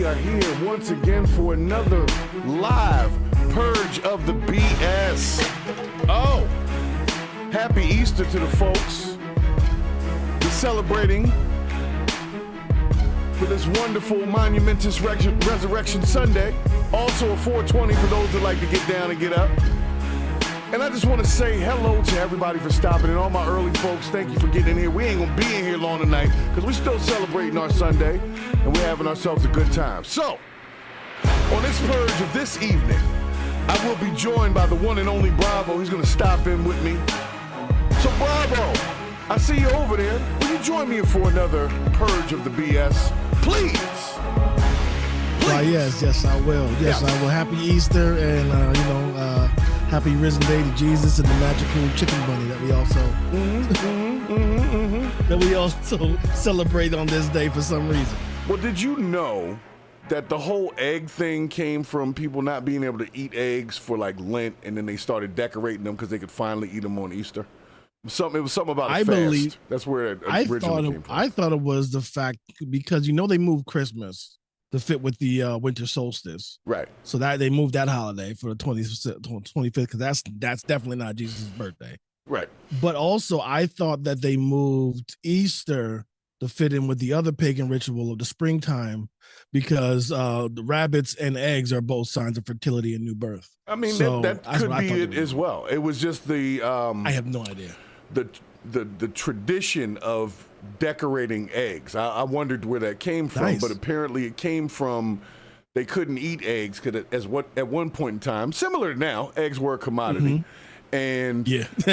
are here once again for another live Purge of the BS. Oh, happy Easter to the folks. We're celebrating for this wonderful, monumentous Resurrection Sunday. Also a 420 for those that like to get down and get up. And I just want to say hello to everybody for stopping and all my early folks. Thank you for getting in here. We ain't going to be in here long tonight because we're still celebrating our Sunday and we're having ourselves a good time. So, on this purge of this evening, I will be joined by the one and only Bravo. He's going to stop in with me. So, Bravo, I see you over there. Will you join me for another purge of the BS? Please. Why, yes, I will. Yes, I will. Happy Easter and, happy risen day to Jesus and the magical chicken bunny that we also celebrate on this day for some reason. Well, did you know that the whole egg thing came from people not being able to eat eggs for like Lent, and then they started decorating them because they could finally eat them on Easter? It was something about a fast. Believe that's where it originally came from. I thought it was the fact because they moved Christmas to fit with the winter solstice, right? So that they moved that holiday for the 25th because that's definitely not Jesus' birthday, right? But also, I thought that they moved Easter to fit in with the other pagan ritual of the springtime because the rabbits and eggs are both signs of fertility and new birth. I mean, so that could be it as well. It was just the I have no idea. The tradition of decorating eggs. I wondered where that came from, but apparently it came from they couldn't eat eggs because at one point in time, similar to now, eggs were a commodity. And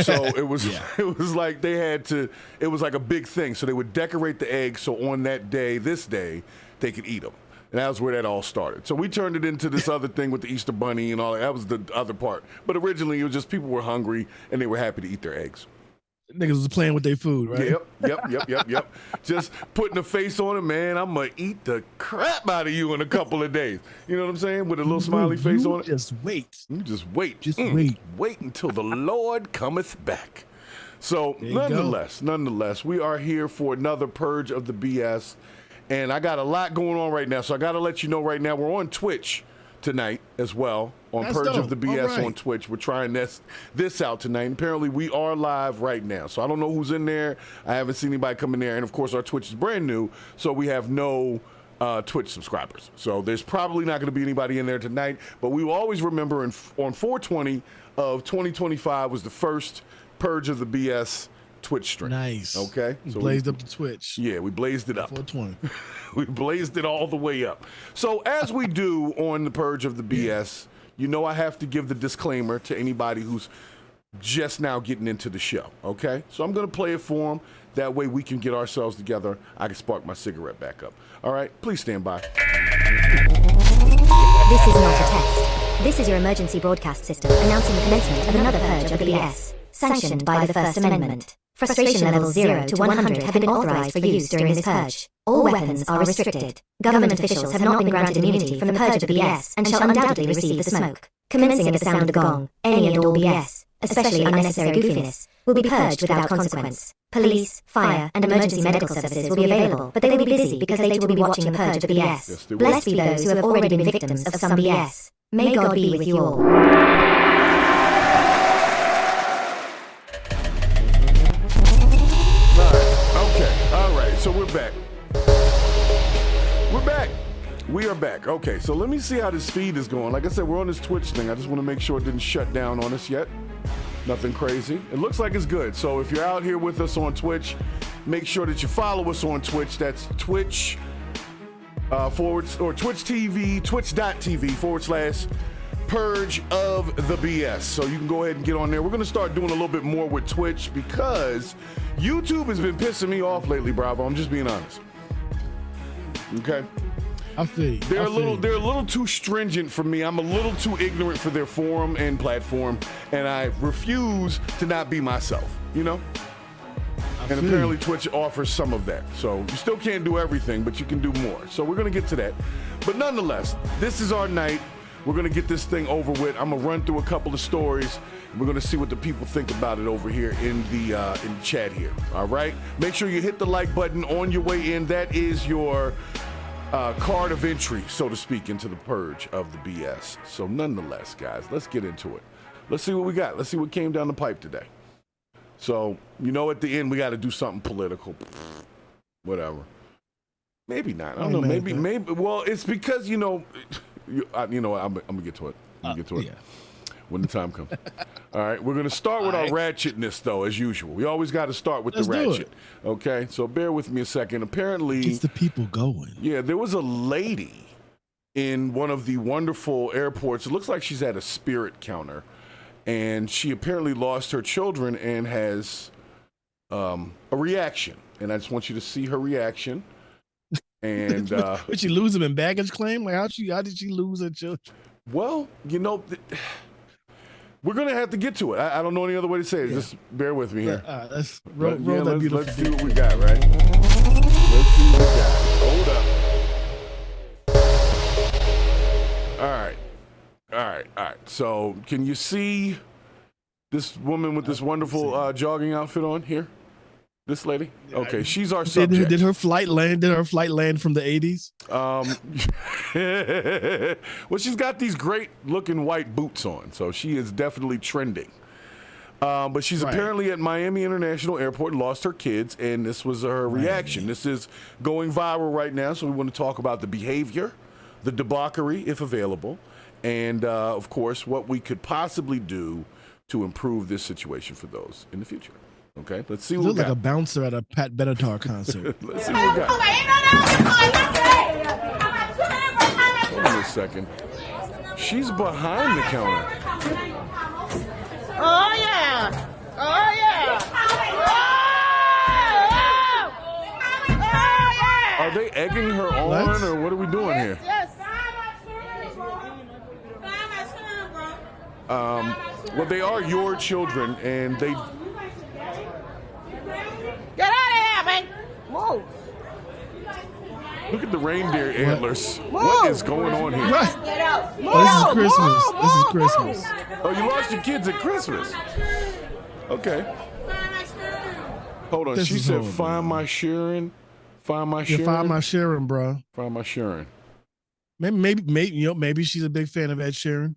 so it was it was like they had to, it was like a big thing. So they would decorate the eggs so on that day, this day, they could eat them. And that was where that all started. So we turned it into this other thing with the Easter bunny and all that. That was the other part. But originally it was just people were hungry and they were happy to eat their eggs. Niggas was playing with their food, right? Yep. Just putting a face on it, man. I'm going to eat the crap out of you in a couple of days. You know what I'm saying? With a little smiley face on it. Just wait. You just wait. Wait. Wait until the Lord cometh back. So nonetheless, we are here for another purge of the BS. And I got a lot going on right now. So I got to let you know right now, we're on Twitch tonight as well. On That's Purge dope. of the BS on Twitch. We're trying this out tonight. And apparently we are live right now. So I don't know who's in there. I haven't seen anybody come in there. And of course our Twitch is brand new. So we have no Twitch subscribers. So there's probably not going to be anybody in there tonight. But we will always remember on 420 of 2025 was the first Purge of the BS Twitch stream. Nice. Okay. So blazed up the Twitch. Yeah, we blazed it up. 420. We blazed it all the way up. So as we do on the Purge of the BS, I have to give the disclaimer to anybody who's just now getting into the show, okay? So I'm going to play it for them. That way we can get ourselves together. I can spark my cigarette back up. All right? Please stand by. This is not a test. This is your emergency broadcast system announcing the commencement of another purge of the BS, sanctioned by the First Amendment. Frustration levels 0 to 100 have been authorized for use during this purge. All weapons are restricted. Government officials have not been granted immunity from the purge of the BS and shall undoubtedly receive the smoke. Commencing at the sound of the gong, any and all BS, especially unnecessary goofiness, will be purged without consequence. Police, fire, and emergency medical services will be available, but they will be busy because they will be watching the purge of the BS. Yes, Blessed be those who have already been victims of some BS. May God be with you all. So we're back. We are back. Okay, so let me see how this feed is going. Like I said, we're on this Twitch thing. I just want to make sure it didn't shut down on us yet. Nothing crazy. It looks like it's good. So if you're out here with us on Twitch, make sure that you follow us on Twitch. That's Twitch Twitch TV, twitch.tv/ Purge of the BS. So you can go ahead and get on there. We're going to start doing a little bit more with Twitch because YouTube has been pissing me off lately, Bravo. I'm just being honest. Okay. I feel they're a little too stringent for me. I'm a little too ignorant for their forum and platform, and I refuse to not be myself, And apparently Twitch offers some of that. So you still can't do everything, but you can do more. So we're going to get to that. But nonetheless, this is our night. We're going to get this thing over with. I'm going to run through a couple of stories. We're going to see what the people think about it over here in the chat here. All right? Make sure you hit the like button on your way in. That is your card of entry, so to speak, into the purge of the BS. So nonetheless, guys, let's get into it. Let's see what we got. Let's see what came down the pipe today. So, at the end, we got to do something political. Whatever. Maybe not. I don't know. Maybe. Well, it's because, I'm going to get to it. Yeah. When the time comes. All right, we're going to start with our ratchetness, though, as usual. We always got to start with the ratchet. Okay, so bear with me a second. Apparently, keeps the people going. Yeah, there was a lady in one of the wonderful airports. It looks like she's at a Spirit counter, and she apparently lost her children and has a reaction. And I just want you to see her reaction. And did she lose them in baggage claim? Like how did she lose her children? Well, we're going to have to get to it. I don't know any other way to say it. Yeah. Just bear with me here. Let's roll that beautiful. Let's see what we got, right? Let's see what we got. Hold up. All right. So can you see this woman with this wonderful jogging outfit on here? This lady? Okay, she's our subject. Did her flight land from the 80s? Well, she's got these great looking white boots on, so she is definitely trending. But she's apparently at Miami International Airport and lost her kids, and this was her reaction. This is going viral right now, so we want to talk about the behavior, the debauchery, if available, and, of course, what we could possibly do to improve this situation for those in the future. Okay, let's see what we got. Look like a bouncer at a Pat Benatar concert. Let's see what we got. Hold on a second. She's behind the counter. Oh, yeah. Oh, yeah. Are they egging her on, or what are we doing here? Yes. Well, they are your children, and they... Get out of here, man. Move. Look at the reindeer antlers. What is going on here? Get out. Move. Oh, this is Christmas. Oh, you lost your kids at Christmas. Okay. Hold on. She said, "Find my Sharon. Find my Sharon." Find my Sharon, bro. Find my Sharon. Maybe she's a big fan of Ed Sheeran.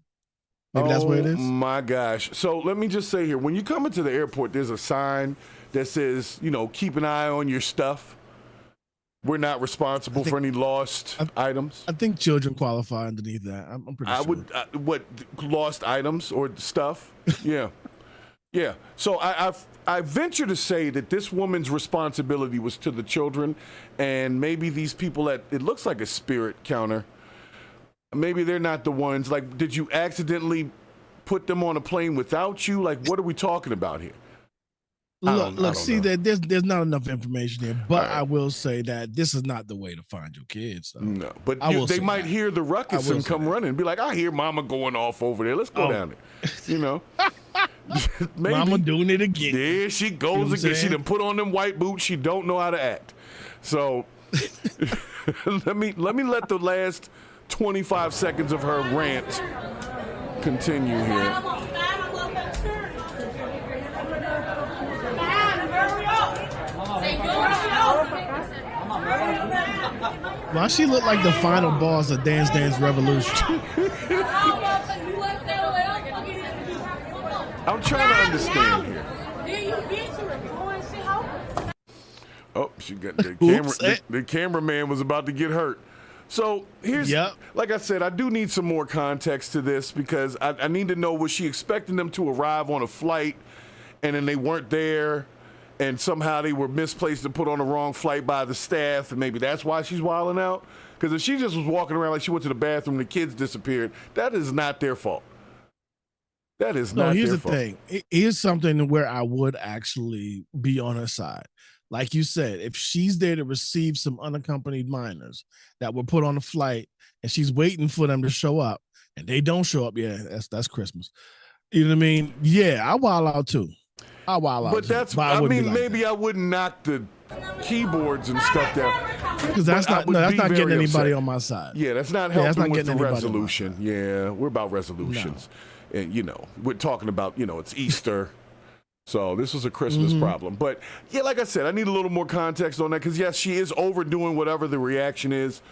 Maybe that's what it is. Oh my gosh. So let me just say here, when you come into the airport, there's a sign that says, keep an eye on your stuff. We're not responsible for any lost items. I think children qualify underneath that. I'm pretty sure. What, lost items or stuff? Yeah. Yeah. So I venture to say that this woman's responsibility was to the children, and maybe these people it looks like a Spirit counter, maybe they're not the ones. Like, did you accidentally put them on a plane without you? Like, what are we talking about here? There's not enough information here, but I will say that this is not the way to find your kids. So. No, but they might hear the ruckus and come running and be like, I hear mama going off over there. Let's go down there. Maybe. Mama doing it again. There she goes again. She done put on them white boots. She don't know how to act. So let let the last 25 seconds of her rant continue here. Why she look like the final boss of Dance Dance Revolution? I'm trying to understand here. Oh, she got the camera. The cameraman was about to get hurt. So here's, like I said, I do need some more context to this because I need to know, was she expecting them to arrive on a flight and then they weren't there? And somehow they were misplaced and put on the wrong flight by the staff, and maybe that's why she's wilding out. Because if she just was walking around like she went to the bathroom and the kids disappeared, that is not their fault. That is not their fault. Here's the thing. Here's something where I would actually be on her side. Like you said, if she's there to receive some unaccompanied minors that were put on a flight and she's waiting for them to show up and they don't show up, that's Christmas. You know what I mean? Yeah, I wild out too. But maybe I wouldn't knock the keyboards and stuff down. Because that's not getting anybody on my side. Yeah, that's not helping with the resolution. Yeah, we're about resolutions. No. And, we're talking about, it's Easter. So this was a Christmas problem. But, yeah, like I said, I need a little more context on that. Because, yes, she is overdoing whatever the reaction is.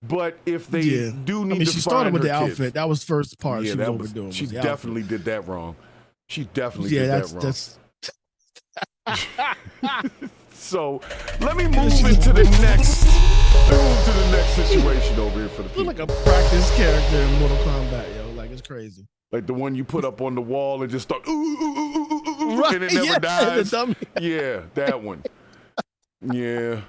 But if they do need I mean, to she find started with her the kids, outfit. That was first part. Yeah, she that was overdoing. She was the definitely outfit. did that wrong. She definitely did that wrong. So let me move into the next. Move to the next situation over here for the people. Like a practice character in Mortal Kombat, yo. Like, it's crazy. Like the one you put up on the wall and just start, ooh, ooh, ooh, ooh, ooh, Right, and it never dies. The dummy. Yeah, that one. Yeah.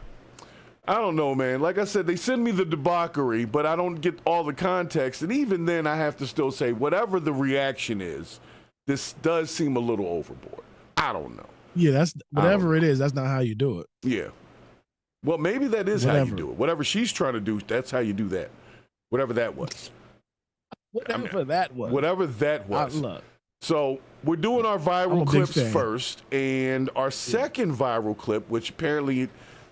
I don't know, man. Like I said, they send me the debauchery, but I don't get all the context. And even then, I have to still say, whatever the reaction is, this does seem a little overboard. I don't know. Yeah, that's whatever it is. That's not how you do it. Yeah. Well, maybe that is how you do it. Whatever she's trying to do, that's how you do that. Whatever that was. Whatever that was. Whatever that was. Look. So we're doing our viral clips first, and our second viral clip, which apparently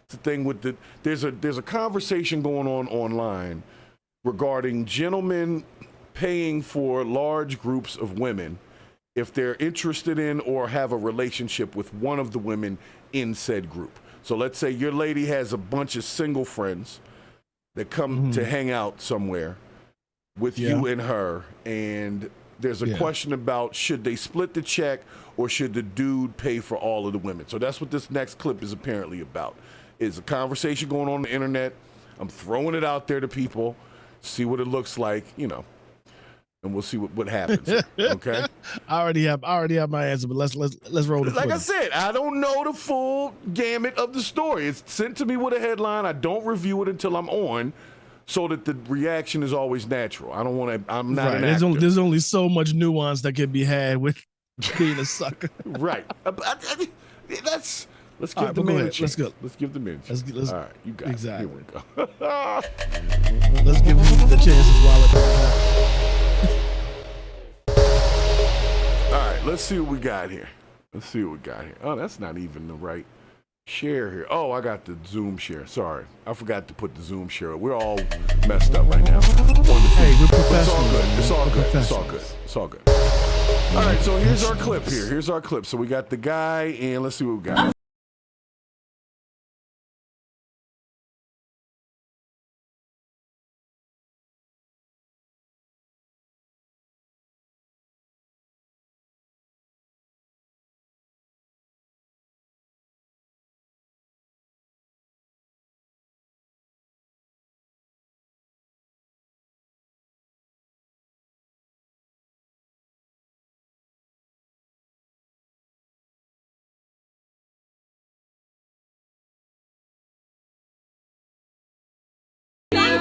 the thing with there's a conversation going on online regarding gentlemen paying for large groups of women if they're interested in or have a relationship with one of the women in said group. So let's say your lady has a bunch of single friends that come to hang out somewhere with you and her, and there's a question about should they split the check or should the dude pay for all of the women. So that's what this next clip is apparently about. It's a conversation going on the internet. I'm throwing it out there to people, see what it looks like, you know, and we'll see what happens. Okay. I already have my answer, but let's roll the Like footage. I said, I don't know the full gamut of the story. It's sent to me with a headline. I don't review it until I'm on, so that the reaction is always natural. I don't want to. I'm not an actor. There's only so much nuance that can be had with being a sucker. Right. Let's give the man a chance. Let's give the man a chance. All right, you got it. Here we go. Let's give him the chances while it's All right, let's see what we got here. Oh, that's not even the right share here. Oh, I got the Zoom share. Sorry. I forgot to put the Zoom share. We're all messed up right now. Hey, we're professional. It's all good. All right, so here's our clip here. So we got the guy, and let's see what we got.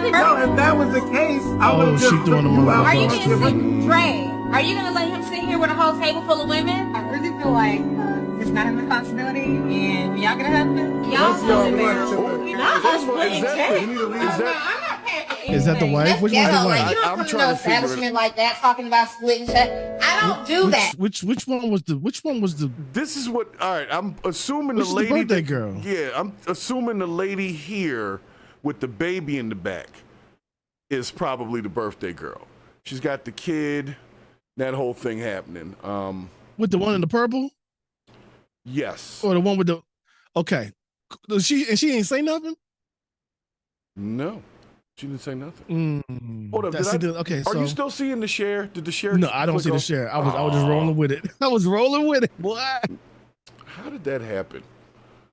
No, if that was the case, I would have just took you out. Are you gonna sit, Dre? Are you gonna let him sit here with a whole table full of women? I really feel like it's not his responsibility, and y'all gonna have to. Y'all Is that the wife? Which one's the wife? You don't come to no establishment like that talking about splitting check. I don't do that. Which one was the? This is what. All right, I'm assuming Which the lady. is the birthday girl? Yeah, I'm assuming the lady here with the baby in the back is probably the birthday girl. She's got the kid, that whole thing happening. With the one in the purple? Yes. Or the one with the? Okay, she ain't say nothing. No, she didn't say nothing. Hold up. Okay, are you still seeing the share? Did the share? No, I don't see the share. I was just rolling with it. I was rolling with it, boy. How did that happen?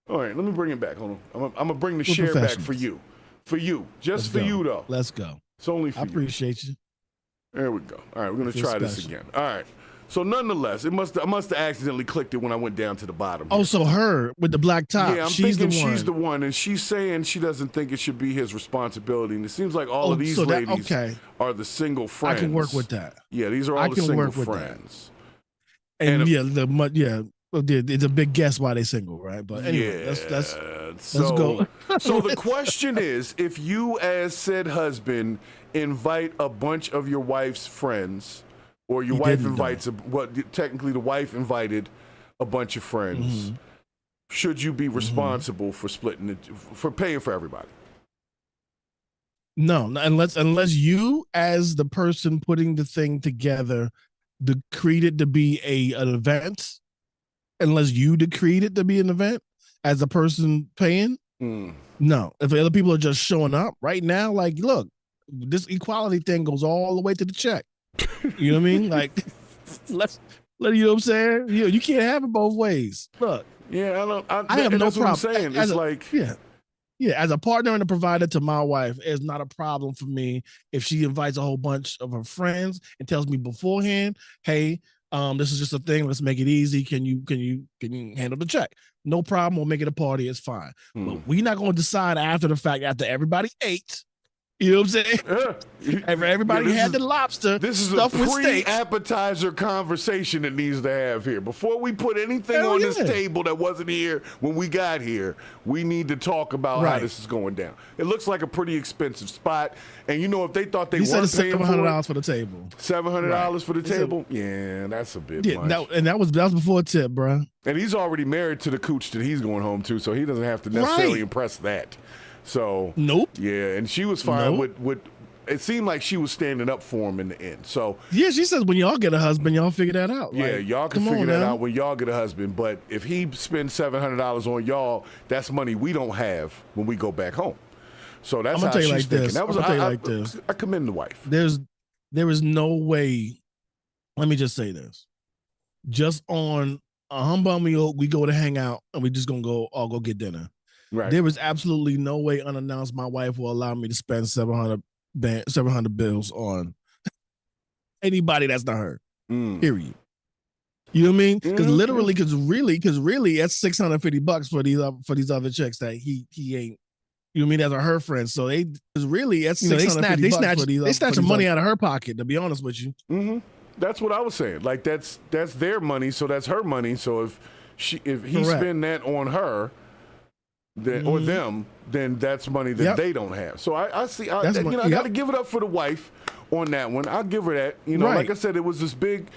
All right, let me bring it back. Hold on. I'm gonna bring the share back for you. For you, just for you though. Let's go. It's only for you. I appreciate you. There we go. All right, we're gonna try this again. All right. So nonetheless, I must have accidentally clicked it when I went down to the bottom. Oh, so her with the black top. Yeah, I'm thinking she's the one, and she's saying she doesn't think it should be his responsibility. And it seems like all of these ladies are the single friends. I can work with that. Yeah, these are all the single friends. And it's a big guess why they single, right? But anyway, let's go. So the question is, if you as said husband invite a bunch of your wife's friends, or your wife invites technically the wife invited a bunch of friends, should you be responsible for splitting it, for paying for everybody? No, unless you as the person putting the thing together decreed it to be an event. Unless you decreed it to be an event as a person paying, no. If other people are just showing up right now, like, look, this equality thing goes all the way to the check. You know what I mean? Like, let's you know what I'm saying? You can't have it both ways. Look. Yeah, I have no problem. What I'm saying. It's like as a partner and a provider to my wife, it's not a problem for me if she invites a whole bunch of her friends and tells me beforehand, hey, this is just a thing. Let's make it easy. Can you handle the check? No problem. We'll make it a party. It's fine. But we're not going to decide after the fact, after everybody ate. You know what I'm saying? Everybody had the lobster. This is a pre-appetizer conversation that needs to have here. Before we put anything on this table that wasn't here when we got here, we need to talk about how this is going down. It looks like a pretty expensive spot. And if they thought they weren't paying $700 for the table. $700 for the table? Yeah, that's a bit much. That was before a tip, bro. And he's already married to the cooch that he's going home to, so he doesn't have to necessarily impress that. So nope. Yeah, and she was fine with it seemed like she was standing up for him in the end. So yeah, she says when y'all get a husband, y'all figure that out. Yeah, y'all can figure that out when y'all get a husband. But if he spends $700 on y'all, that's money we don't have when we go back home. So that's how she's thinking. That was I commend the wife. There is no way. Let me just say this. Just on a humbug meal, we go to hang out and we just gonna go get dinner. Right. There was absolutely no way unannounced my wife will allow me to spend 700 bills on anybody that's not her. Period. You know what I mean? Because literally, because really, that's $650 for these other chicks that he ain't. You know what I mean? That's her friends. So they really that's $650 they snatch money out of her pocket. To be honest with you. Mm-hmm. That's what I was saying. Like that's their money, so that's her money. So if he spend that on her. Or them, then that's money that they don't have. So I see. I got to give it up for the wife on that one. I'll give her that. Like I said, it was this big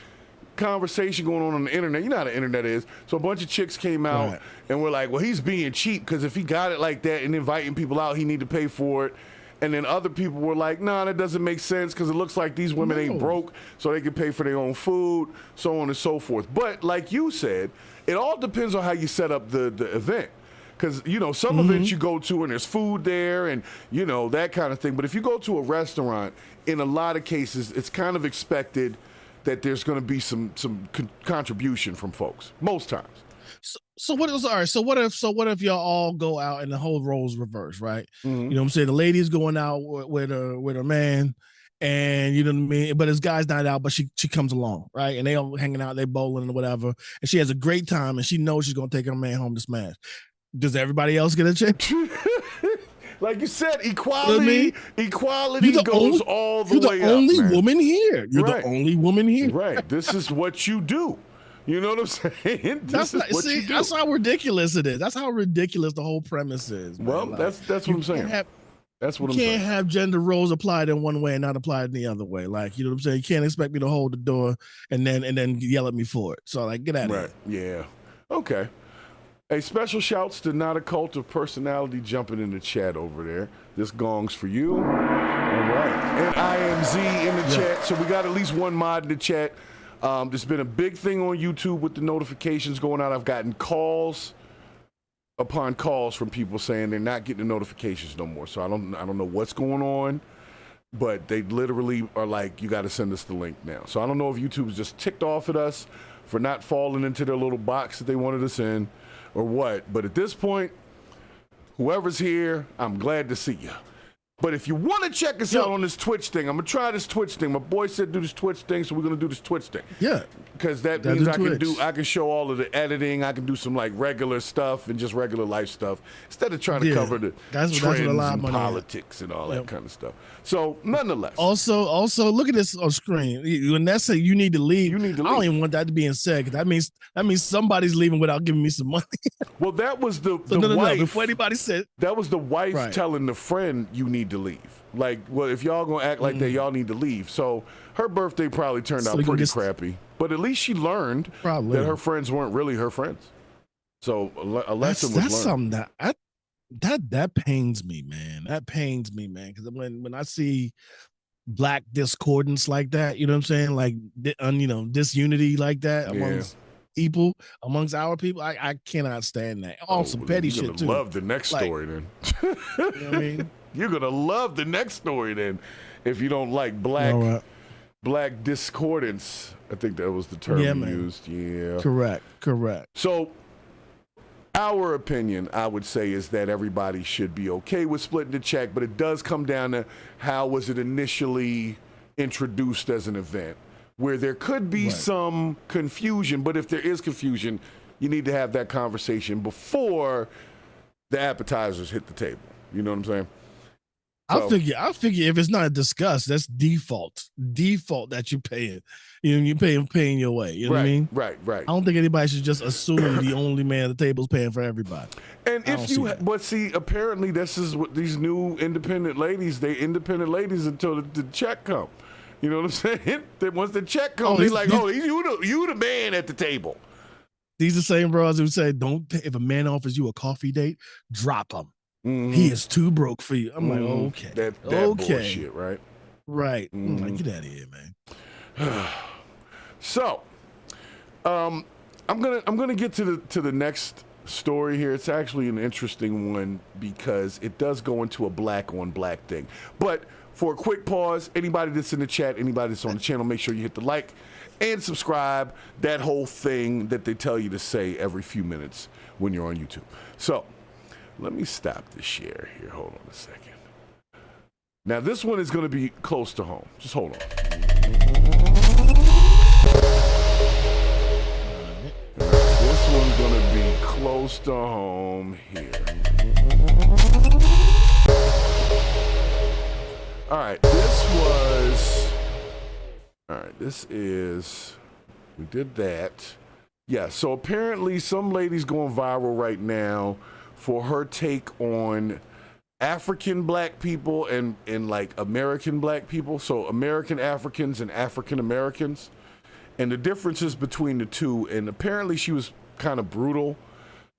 conversation going on the internet. You know how the internet is. So a bunch of chicks came out and were like, "Well, he's being cheap because if he got it like that and inviting people out, he need to pay for it." And then other people were like, "Nah, that doesn't make sense because it looks like these women ain't broke, so they can pay for their own food, so on and so forth." But like you said, it all depends on how you set up the event. Because, some events you go to and there's food there and, that kind of thing. But if you go to a restaurant, in a lot of cases, it's kind of expected that there's going to be some contribution from folks most times. So what if y'all all go out and the whole roles reverse, right? You know what I'm saying? The lady's going out with her man. And you know what I mean? But his guy's not out, but she comes along, right? And they all hanging out, they bowling or whatever. And she has a great time and she knows she's going to take her man home to smash. Does everybody else get a check? Like you said, equality goes all the way up. You're the only woman here. You're the only woman here. Right. This is what you do. You know what I'm saying? That's how ridiculous it is. That's how ridiculous the whole premise is. Man. Well, that's what I'm saying. That's what I'm saying. You can't have gender roles applied in one way and not applied in the other way. Like, you know what I'm saying? You can't expect me to hold the door and then yell at me for it. So like, get out of here. Right. Yeah. Okay. Hey, special shouts to Not a Cult of Personality jumping in the chat over there. This gong's for you. All right. And IMZ in the chat. So we got at least one mod in the chat. There's been a big thing on YouTube with the notifications going out. I've gotten calls upon calls from people saying they're not getting the notifications no more. So I don't know what's going on, but they literally are like, you got to send us the link now. So I don't know if YouTube's just ticked off at us for not falling into their little box that they wanted us in. Or what, but at this point, whoever's here, I'm glad to see you. But if you want to check us out on this Twitch thing, I'm going to try this Twitch thing. My boy said do this Twitch thing, so we're going to do this Twitch thing. Yeah. Because that means I can show all of the editing. I can do some like regular stuff and just regular life stuff instead of trying to cover the trends and politics and all that kind of stuff. So nonetheless. Also, look at this on screen. When that say you need to leave, I don't even want that to be said. That means somebody's leaving without giving me some money. Well, that was the wife. Before anybody said that was the wife telling the friend you need to leave. Like, well, if y'all gonna act like that, y'all need to leave. So her birthday probably turned out pretty crappy. But at least she learned that her friends weren't really her friends. So a lesson was learned. That's something that pains me, man. That pains me, man. Because when I see black discordance like that, you know what I'm saying? Like, disunity like that amongst people, amongst our people, I cannot stand that. Some petty shit too. Love the next story then. You know what I mean? You're gonna love the next story then, if you don't like black discordance. I think that was the term you used. Yeah. Correct. So our opinion, I would say, is that everybody should be okay with splitting the check, but it does come down to how was it initially introduced as an event, where there could be some confusion, but if there is confusion, you need to have that conversation before the appetizers hit the table. You know what I'm saying? I figure if it's not discussed, that's default that you're paying. You know, you're paying your way. You know what I mean? Right. I don't think anybody should just assume the only man at the table is paying for everybody. And apparently this is what these new independent ladies, they independent ladies until the check come. You know what I'm saying? Then once the check comes, he's like, you the man at the table. These are the same bros who say, if a man offers you a coffee date, drop him. Mm-hmm. He is too broke for you. I'm like, okay. That bullshit, right? Right. Mm-hmm. I'm like, get out of here, man. So, I'm gonna get to the next story here. It's actually an interesting one because it does go into a black on black thing. But for a quick pause, anybody that's in the chat, anybody that's on the channel, make sure you hit the like and subscribe. That whole thing that they tell you to say every few minutes when you're on YouTube. So, let me stop the share here. Hold on a second. Now, this one is going to be close to home. Just hold on. This one's going to be close to home here. All right, we did that. Yeah, so apparently some lady's going viral right now for her take on African black people and like American black people. So American Africans and African Americans and the differences between the two. And apparently she was kind of brutal.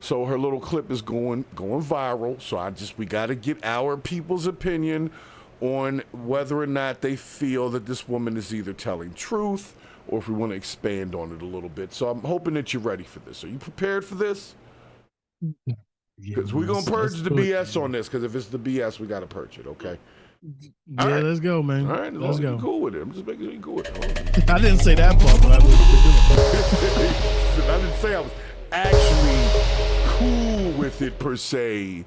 So her little clip is going viral. So we got to get our people's opinion on whether or not they feel that this woman is either telling truth or if we want to expand on it a little bit. So I'm hoping that you're ready for this. Are you prepared for this? Because we're going to purge the BS on this, because if it's the BS, we got to purge it, okay? All right. Let's go, man. All right, let's go. Cool with it. I'm just making sure you're cool with it. I didn't say that part, but I was doing it. I didn't say I was actually cool with it, per se.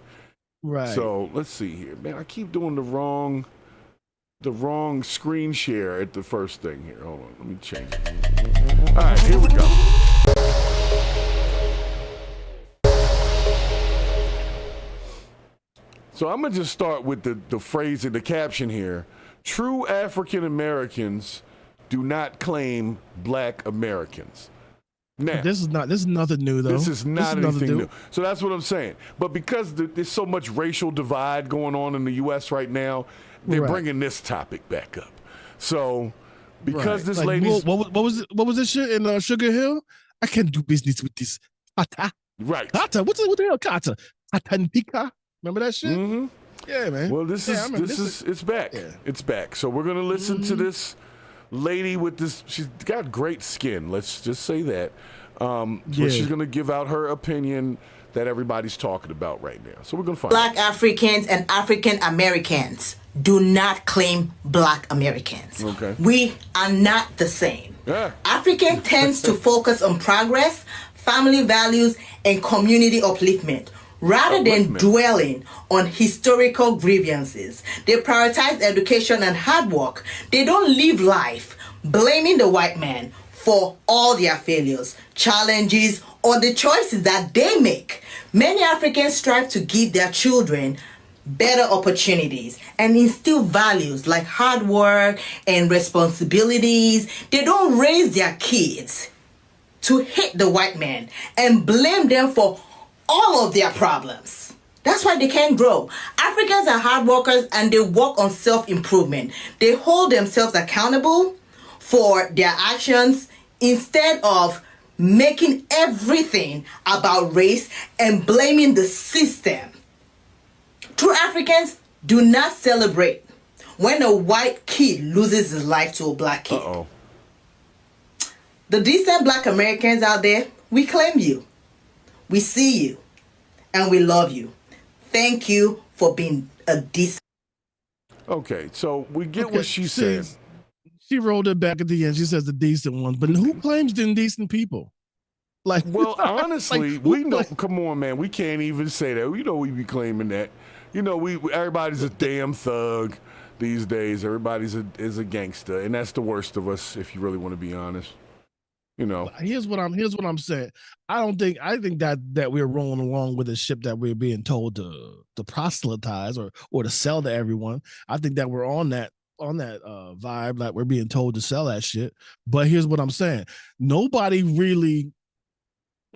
Right. So, let's see here. Man, I keep doing the wrong screen share at the first thing here. Hold on. Let me change it. All right, here we go. So I'm going to just start with the phrase in the caption here. True African Americans do not claim black Americans. Now, this is nothing new, though. This is not anything new. So that's what I'm saying. But because there's so much racial divide going on in the U.S. right now, they're bringing this topic back up. So because this lady's... What was this shit in Sugar Hill? I can't do business with this. Kata. Right. Kata. What the hell, Kata? Katanika. Remember that shit? Mm-hmm. Yeah, man. Well, it's back. Yeah. It's back. So we're going to listen to this lady with this. She's got great skin. Let's just say that. So she's going to give out her opinion that everybody's talking about right now. So we're going to find Black Africans and African Americans do not claim Black Americans. Okay. We are not the same. Yeah. African tends to focus on progress, family values, and community upliftment. Rather than dwelling on historical grievances, they prioritize education and hard work. They don't live life blaming the white man for all their failures, challenges, or the choices that they make. Many Africans strive to give their children better opportunities and instill values like hard work and responsibilities. They don't raise their kids to hate the white man and blame them for all of their problems. That's why they can't grow. Africans are hard workers and they work on self-improvement. They hold themselves accountable for their actions instead of making everything about race and blaming the system. True Africans do not celebrate when a white kid loses his life to a black kid. Uh-oh. The decent Black Americans out there, we claim you. We see you and we love you. Thank you for being a decent Okay, so we get what she said. She rolled it back at the end. She says the decent ones, but who claims the indecent people? Like, well, honestly, like, we know. Come on, man, we can't even say that. You know, we be claiming that. You know, everybody's a damn thug these days. Everybody's is a gangster, and that's the worst of us, if you really want to be honest. You know. Here's what I'm saying. I think that we're rolling along with a ship that we're being told to proselytize or to sell to everyone. I think that we're on that vibe, like we're being told to sell that shit. But here's what I'm saying. Nobody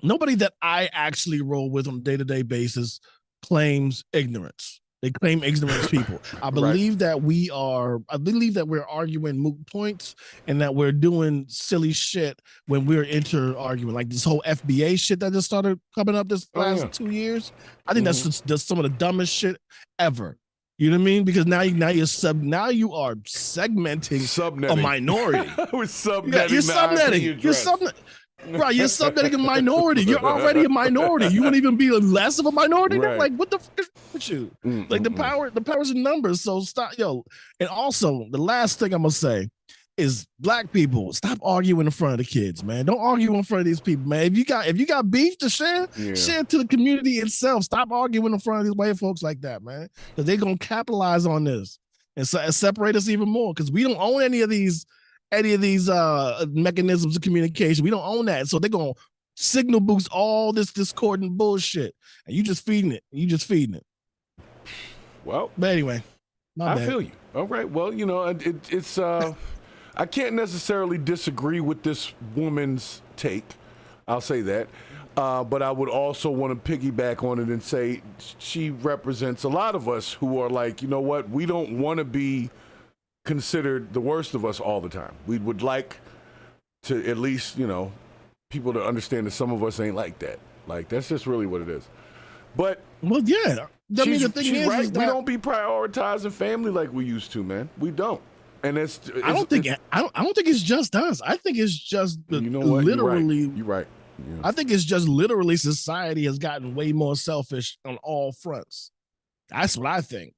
that I actually roll with on a day-to-day basis claims ignorance. They claim ignorance people. I believe that we're arguing moot points and that we're doing silly shit when we're arguing. Like this whole FBA shit that just started coming up this last 2 years. I think that's just some of the dumbest shit ever. You know what I mean? Because now you are segmenting a minority. We're subnetting. You're subnetting. Right, you're subnetting a minority. You're already a minority. You won't even be less of a minority. Right. Like, what the fuck is with you? Like the power's in numbers. So stop, yo. And also, the last thing I'm gonna say is black people, stop arguing in front of the kids, man. Don't argue in front of these people, man. If you got beef to share, share it to the community itself. Stop arguing in front of these white folks like that, man. Because they're gonna capitalize on this and separate us even more. Because we don't own any of these mechanisms of communication. We don't own that. So they're going to signal boost all this discordant bullshit. And you just feeding it. Well, but anyway, I feel you. All right. Well, you know, it's I can't necessarily disagree with this woman's take. I'll say that. But I would also want to piggyback on it and say she represents a lot of us who are like, you know what? We don't want to be considered the worst of us all the time. We would like to at least, you know, people to understand that some of us ain't like that. Like, that's just really what it is. But well, yeah. I mean, the thing is, right. is that we don't be prioritizing family like we used to, man. We don't. And I don't think it's just us. I think it's just literally. You're right. Yeah. I think it's just literally society has gotten way more selfish on all fronts. That's what I think.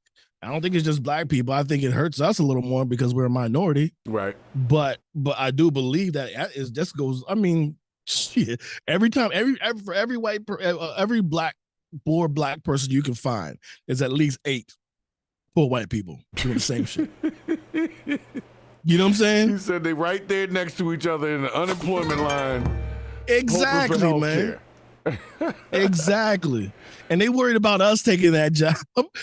I don't think it's just black people. I think it hurts us a little more because we're a minority. Right. But I do believe that just goes. I mean, shit. Every time, every poor black person you can find, there's at least 8 poor white people doing the same shit. You know what I'm saying? You said they right there next to each other in the unemployment line. Exactly, man. Exactly. And they worried about us taking that job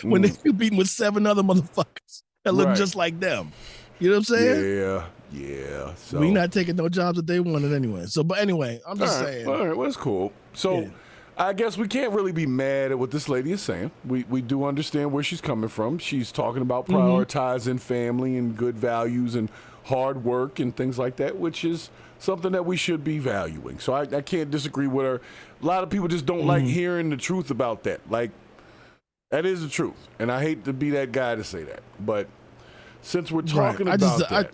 when they competing with 7 other motherfuckers that look just like them. You know what I'm saying? Yeah. So we not taking no jobs that they wanted anyway. So, but anyway, I'm just saying. All right, well, that's cool. So I guess we can't really be mad at what this lady is saying. We do understand where she's coming from. She's talking about prioritizing family and good values and hard work and things like that, which is something that we should be valuing. So I can't disagree with her. A lot of people just don't like hearing the truth about that. Like, that is the truth. And I hate to be that guy to say that. But since we're talking about that.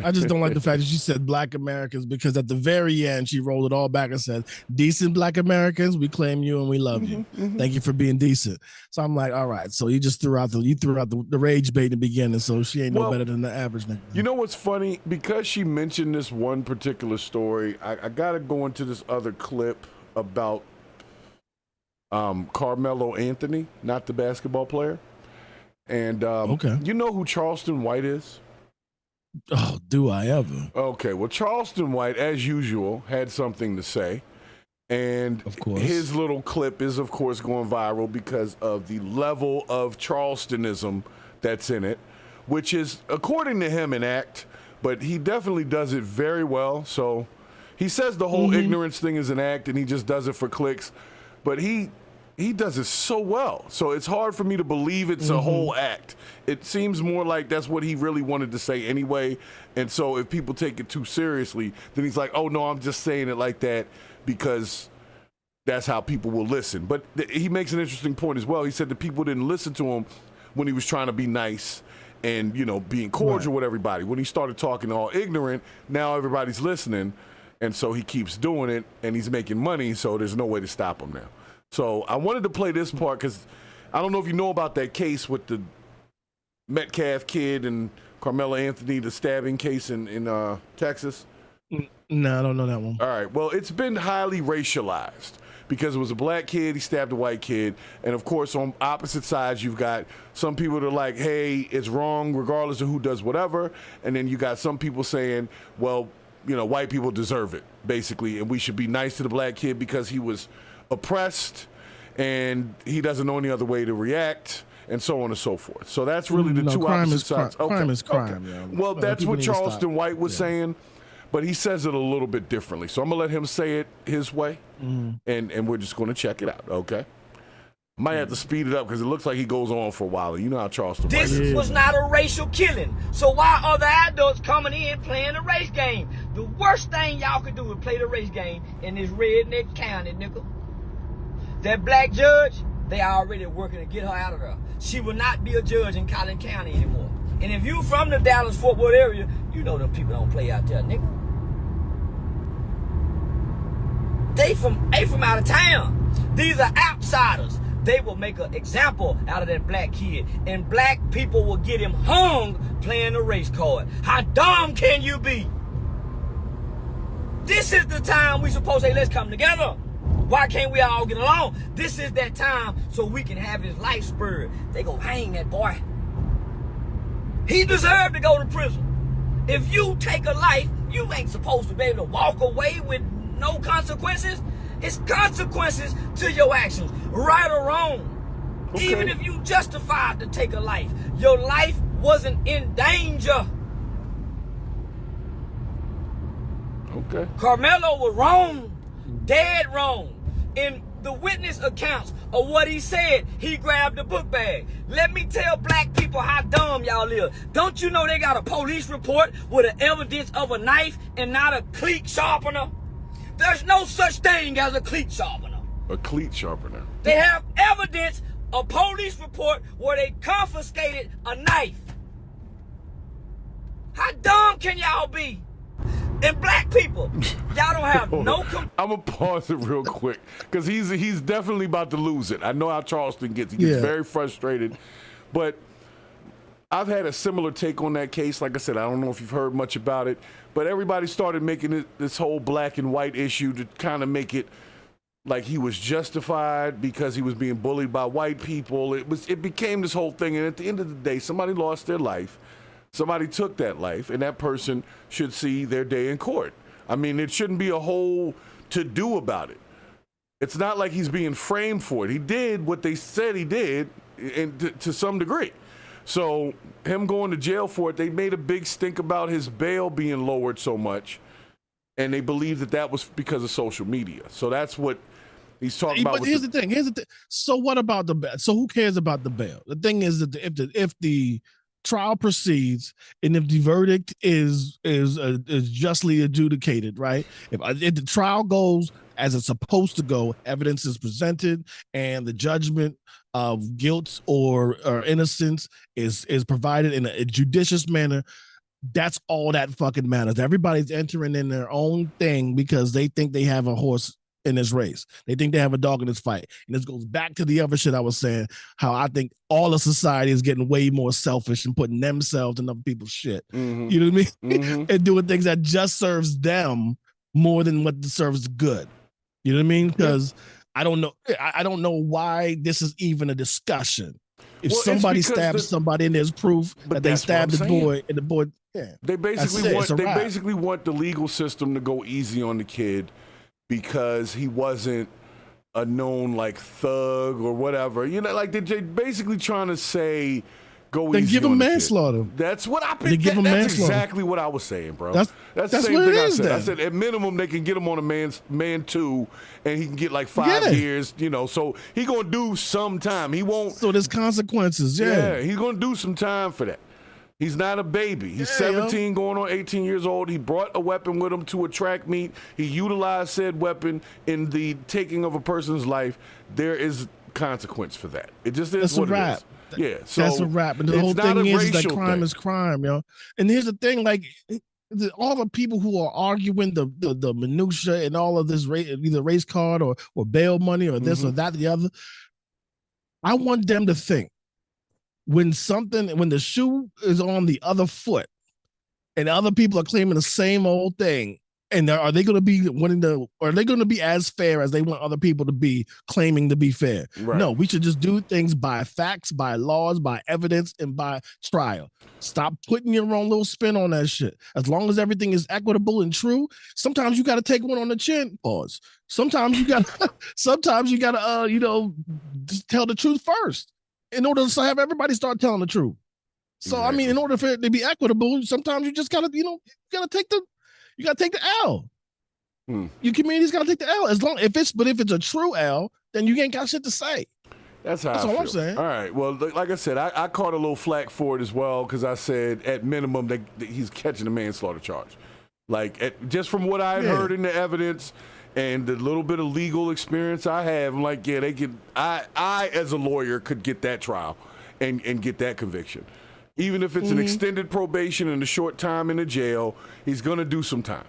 I just don't like the fact that she said black Americans, because at the very end, she rolled it all back and said, decent black Americans, we claim you and we love you. Thank you for being decent. So I'm like, all right. So you just threw out the rage bait in the beginning. So she ain't no better than the average nigga. You know what's funny? Because she mentioned this one particular story, I got to go into this other clip about Carmelo Anthony, not the basketball player. And you know who Charleston White is? Oh, do I ever? Okay, well, Charleston White, as usual, had something to say. And of course, his little clip is, of course, going viral because of the level of Charlestonism that's in it, which is, according to him, an act, but he definitely does it very well. So he says the whole ignorance thing is an act and he just does it for clicks, but he does it so well. So it's hard for me to believe it's a whole act. It seems more like that's what he really wanted to say anyway. And so if people take it too seriously, then he's like, oh, no, I'm just saying it like that because that's how people will listen. But he makes an interesting point as well. He said that people didn't listen to him when he was trying to be nice and, you know, being cordial with everybody. When he started talking all ignorant, now everybody's listening. And so he keeps doing it and he's making money. So there's no way to stop him now. So I wanted to play this part because I don't know if you know about that case with the Metcalf kid and Carmela Anthony, the stabbing case in Texas? No, I don't know that one. All right. Well, it's been highly racialized because it was a black kid, he stabbed a white kid. And, of course, on opposite sides, you've got some people that are like, hey, it's wrong regardless of who does whatever. And then you got some people saying, well, you know, white people deserve it, basically, and we should be nice to the black kid because he was oppressed and he doesn't know any other way to react, and so on and so forth. So that's really the two opposite sides. Crime is crime. Yeah. Well, that's what Charleston White was saying. But he says it a little bit differently. So I'm going to let him say it his way, and we're just going to check it out, okay? Might have to speed it up because it looks like he goes on for a while. You know how Charleston This was not a racial killing. So why are the adults coming in playing the race game? The worst thing y'all could do is play the race game in this redneck county, nigga. That black judge, they already working to get her out of there. She will not be a judge in Collin County anymore. And if you from the Dallas-Fort Worth area, you know them people don't play out there, nigga. They from out of town. These are outsiders. They will make an example out of that black kid. And black people will get him hung playing the race card. How dumb can you be? This is the time we supposed to say, let's come together. Why can't we all get along? This is that time so we can have his life spurred. They go hang that boy. He deserved to go to prison. If you take a life, you ain't supposed to be able to walk away with no consequences. It's consequences to your actions, right or wrong. Okay. Even if you justified to take a life, your life wasn't in danger. Okay. Carmelo was wrong, dead wrong. In the witness accounts of what he said, he grabbed the book bag. Let me tell black people how dumb y'all is. Don't you know they got a police report with the evidence of a knife and not a cleat sharpener? There's no such thing as a cleat sharpener. A cleat sharpener. They have evidence, a police report where they confiscated a knife. How dumb can y'all be? And black people, y'all don't have no... I'm going to pause it real quick because he's definitely about to lose it. I know how Charleston gets. He gets very frustrated. But I've had a similar take on that case. Like I said, I don't know if you've heard much about it, but everybody started making this whole black and white issue to kind of make it like he was justified because he was being bullied by white people. It became this whole thing, and at the end of the day, somebody lost their life. Somebody took that life, and that person should see their day in court. I mean, it shouldn't be a whole to-do about it. It's not like he's being framed for it. He did what they said he did, and to some degree. So him going to jail for it, they made a big stink about his bail being lowered so much, and they believe that was because of social media. So that's what he's talking about. But here's the thing. So what about the bail? So who cares about the bail? The thing is that if the trial proceeds and if the verdict is justly adjudicated, right? If the trial goes as it's supposed to go, evidence is presented, and the judgment of guilt or innocence is provided in a judicious manner, that's all that fucking matters. Everybody's entering in their own thing because they think they have a horse in this race. They think they have a dog in this fight. And this goes back to the other shit I was saying, how I think all of society is getting way more selfish and putting themselves in other people's shit. Mm-hmm. You know what I mean? Mm-hmm. And doing things that just serves them more than what serves good. You know what I mean? Because I don't know why this is even a discussion. If somebody stabs somebody and there's proof that they stabbed the boy, and the boy, they basically want the legal system to go easy on the kid because he wasn't a known like thug or whatever. You know, like they're basically trying to say go easy. They give him manslaughter. That's what I've been. That's exactly what I was saying, bro. That's the same thing I said. I said at minimum they can get him on a man 2, and he can get like 5 years. You know, so he gonna do some time. He won't. So there's consequences. Yeah, he's gonna do some time for that. He's not a baby. He's 17 going on 18 years old. He brought a weapon with him to a track meet. He utilized said weapon in the taking of a person's life. There is consequence for that. It just is what it is. Yeah, so that's a wrap. And the whole thing is that crime is crime, yo. And here's the thing, like all the people who are arguing the minutia and all of this either race card or bail money or this or that or the other, I want them to think when the shoe is on the other foot and other people are claiming the same old thing, and are they going to be are they going to be as fair as they want other people to be claiming to be fair? Right. No, we should just do things by facts, by laws, by evidence, and by trial. Stop putting your own little spin on that shit. As long as everything is equitable and true, sometimes you got to take one on the chin. Pause. Sometimes you got to, just tell the truth first in order to have everybody start telling the truth. So, exactly. I mean, in order for it to be equitable, sometimes you just got to, you got to take the L. Your community's got to take the L. If it's a true L, then you ain't got shit to say. That's all I'm saying. All right. Well, like I said, I caught a little flack for it as well because I said at minimum that he's catching a manslaughter charge. Like just from what I heard in the evidence and the little bit of legal experience I have, I'm like, yeah, they can. I as a lawyer could get that trial and get that conviction. Even if it's an extended probation and a short time in the jail, he's going to do some time.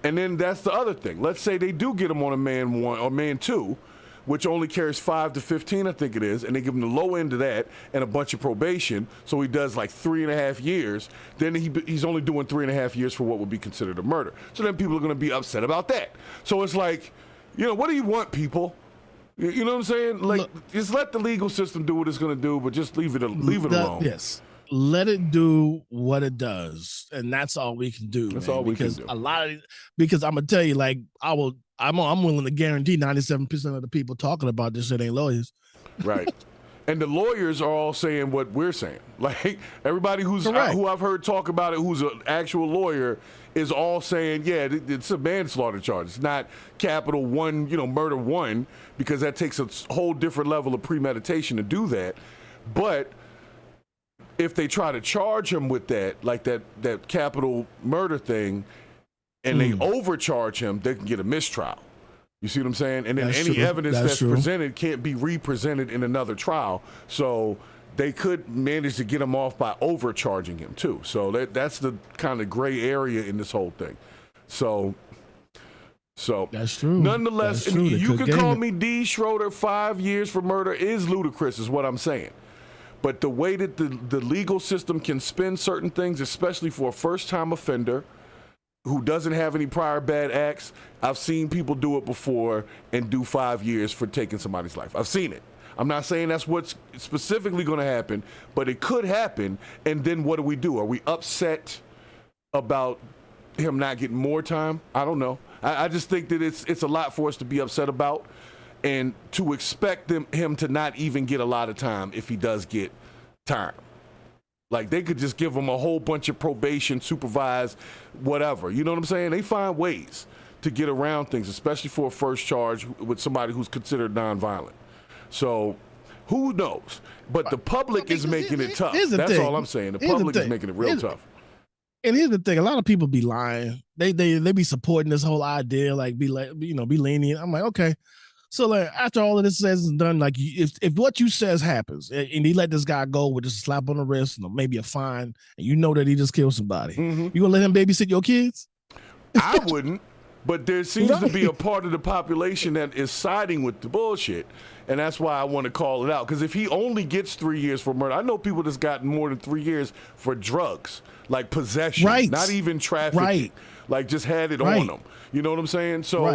And then that's the other thing. Let's say they do get him on a man 1 or man 2, which only carries 5 to 15, I think it is, and they give him the low end of that and a bunch of probation, so he does like 3.5 years. Then he's only doing 3.5 years for what would be considered a murder. So then people are going to be upset about that. So it's like, what do you want, people? You know what I'm saying? Like, just let the legal system do what it's going to do, but just leave it alone. Yes. Let it do what it does, and that's all we can do. That's all we can do. Because I'm gonna tell you, like I'm willing to guarantee 97% of the people talking about this shit ain't lawyers. Right. And the lawyers are all saying what we're saying. Like everybody who I've heard talk about it, who's an actual lawyer, is all saying, yeah, it's a manslaughter charge. It's not capital 1, murder 1, because that takes a whole different level of premeditation to do that. But if they try to charge him with that, like that capital murder thing, and they overcharge him, they can get a mistrial. You see what I'm saying? And then any evidence that's presented can't be represented in another trial. So they could manage to get him off by overcharging him too. So that's the kind of gray area in this whole thing. So that's true. Nonetheless, that's true. You can call me D. Schroeder. 5 years for murder is ludicrous, is what I'm saying. But the way that the legal system can spin certain things, especially for a first-time offender who doesn't have any prior bad acts, I've seen people do it before and do 5 years for taking somebody's life. I've seen it. I'm not saying that's what's specifically going to happen, but it could happen. And then what do? Are we upset about him not getting more time? I don't know. I just think that it's a lot for us to be upset about. And to expect him to not even get a lot of time if he does get time. Like, they could just give him a whole bunch of probation, supervised, whatever. You know what I'm saying? They find ways to get around things, especially for a first charge with somebody who's considered nonviolent. So, who knows? But the public is making it tough. That's all I'm saying. The public is making it real tough. And here's the thing: a lot of people be lying. They be supporting this whole idea, like be lenient. I'm like, okay. So like after all of this says and done, like if what you says happens and he let this guy go with just a slap on the wrist and maybe a fine, and you know that he just killed somebody, you gonna let him babysit your kids? I wouldn't, but there seems to be a part of the population that is siding with the bullshit, and that's why I want to call it out. Because if he only gets 3 years for murder, I know people that's gotten more than 3 years for drugs, like possession, not even trafficking, like just had it on them. You know what I'm saying? So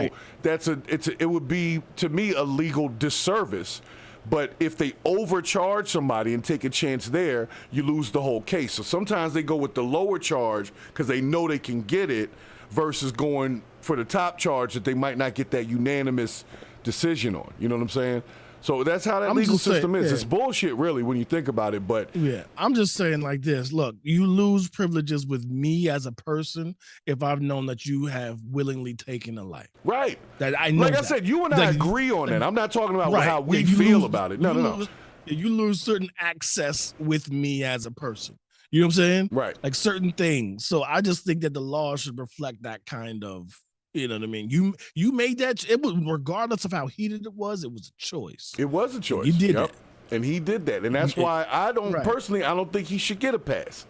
it would be, to me, a legal disservice. But if they overcharge somebody and take a chance there, you lose the whole case. So sometimes they go with the lower charge because they know they can get it versus going for the top charge that they might not get that unanimous decision on. You know what I'm saying? So that's how that legal system is. It's bullshit, really, when you think about it. But I'm just saying like this. Look, you lose privileges with me as a person if I've known that you have willingly taken a life. Right. That I know. Like I said, you and I agree on that. I'm not talking about how we feel about it. No. You lose certain access with me as a person. You know what I'm saying? Right. Like certain things. So I just think that the law should reflect that kind of. You know what I mean? You made that. It was, regardless of how heated it was a choice. It was a choice. You did it, and he did that, and that's why I don't personally. I don't think he should get a pass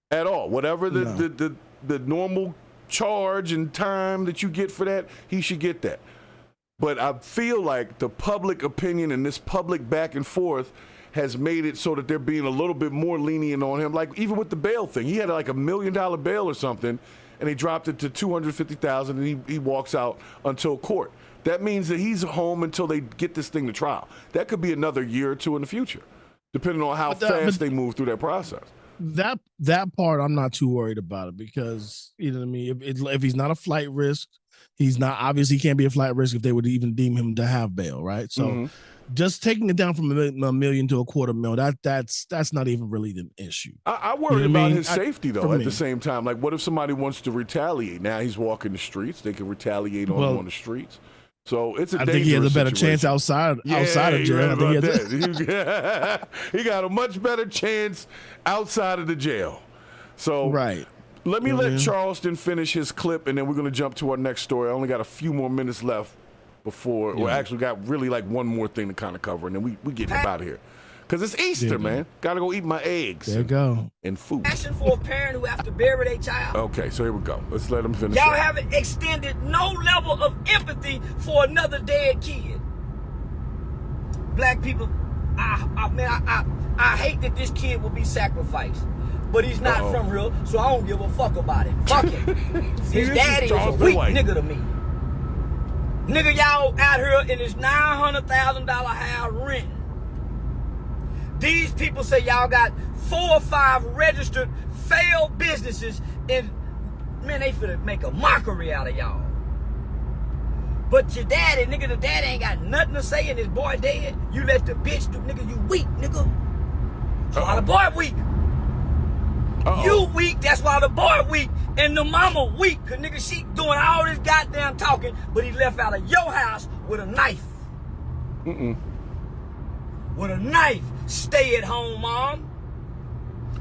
at all. Whatever the normal charge and time that you get for that, he should get that. But I feel like the public opinion and this public back and forth has made it so that they're being a little bit more lenient on him. Like even with the bail thing, he had like $1 million bail or something, and they dropped it to $250,000, and he walks out until court. That means that he's home until they get this thing to trial. That could be another year or two in the future, depending on how fast they move through that process. That part I'm not too worried about it, because you know what I mean. If he's not a flight risk, he's not, obviously he can't be a flight risk if they would even deem him to have bail, right? So just taking it down from $1 million to $250,000, that's not even really an issue. I worry about his safety though. At the same time, like what if somebody wants to retaliate? Now he's walking the streets; they can retaliate on him on the streets. So it's I think he has a better chance outside of jail. He got a much better chance outside of the jail. So let me let Charleston finish his clip, and then we're going to jump to our next story. I only got a few more minutes left before we actually got really like one more thing to kind of cover, and then we get out of here. Because it's Easter, man. Got to go eat my eggs. There you go. And food. Passion for a parent who have to bury their child. Okay, so here we go. Let's let him finish. Y'all haven't extended no level of empathy for another dead kid. Black people, I hate that this kid will be sacrificed. But he's not from real, so I don't give a fuck about it. Fuck him. His daddy is a weak nigga to me. Nigga, y'all out here in this $900,000 house renting. These people say y'all got 4 or 5 registered failed businesses, and man, they finna make a mockery out of y'all. But your daddy, nigga, the daddy ain't got nothing to say, and his boy dead. You let the bitch do, nigga, you weak, nigga. That's why the boy weak. You weak, that's why the boy weak, and the mama weak, cause nigga, she doing all this goddamn talking, but he left out of your house with a knife. With a knife. Stay at home, mom.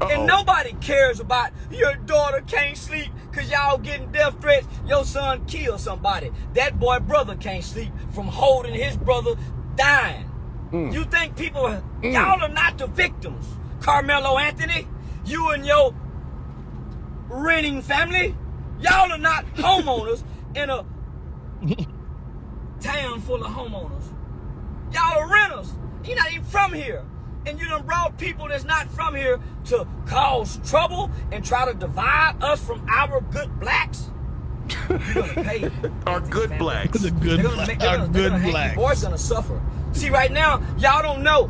And nobody cares about your daughter can't sleep because y'all getting death threats. Your son killed somebody. That boy brother can't sleep from holding his brother dying. You think people, y'all are not the victims. Carmelo Anthony, you and your renting family, y'all are not homeowners in a town full of homeowners. Y'all are renters. You're not even from here. And you done brought people that's not from here to cause trouble and try to divide us from our good blacks. You're gonna pay. Our good blacks. The good blacks. Our good blacks. Your boy's gonna suffer. See, right now, y'all don't know.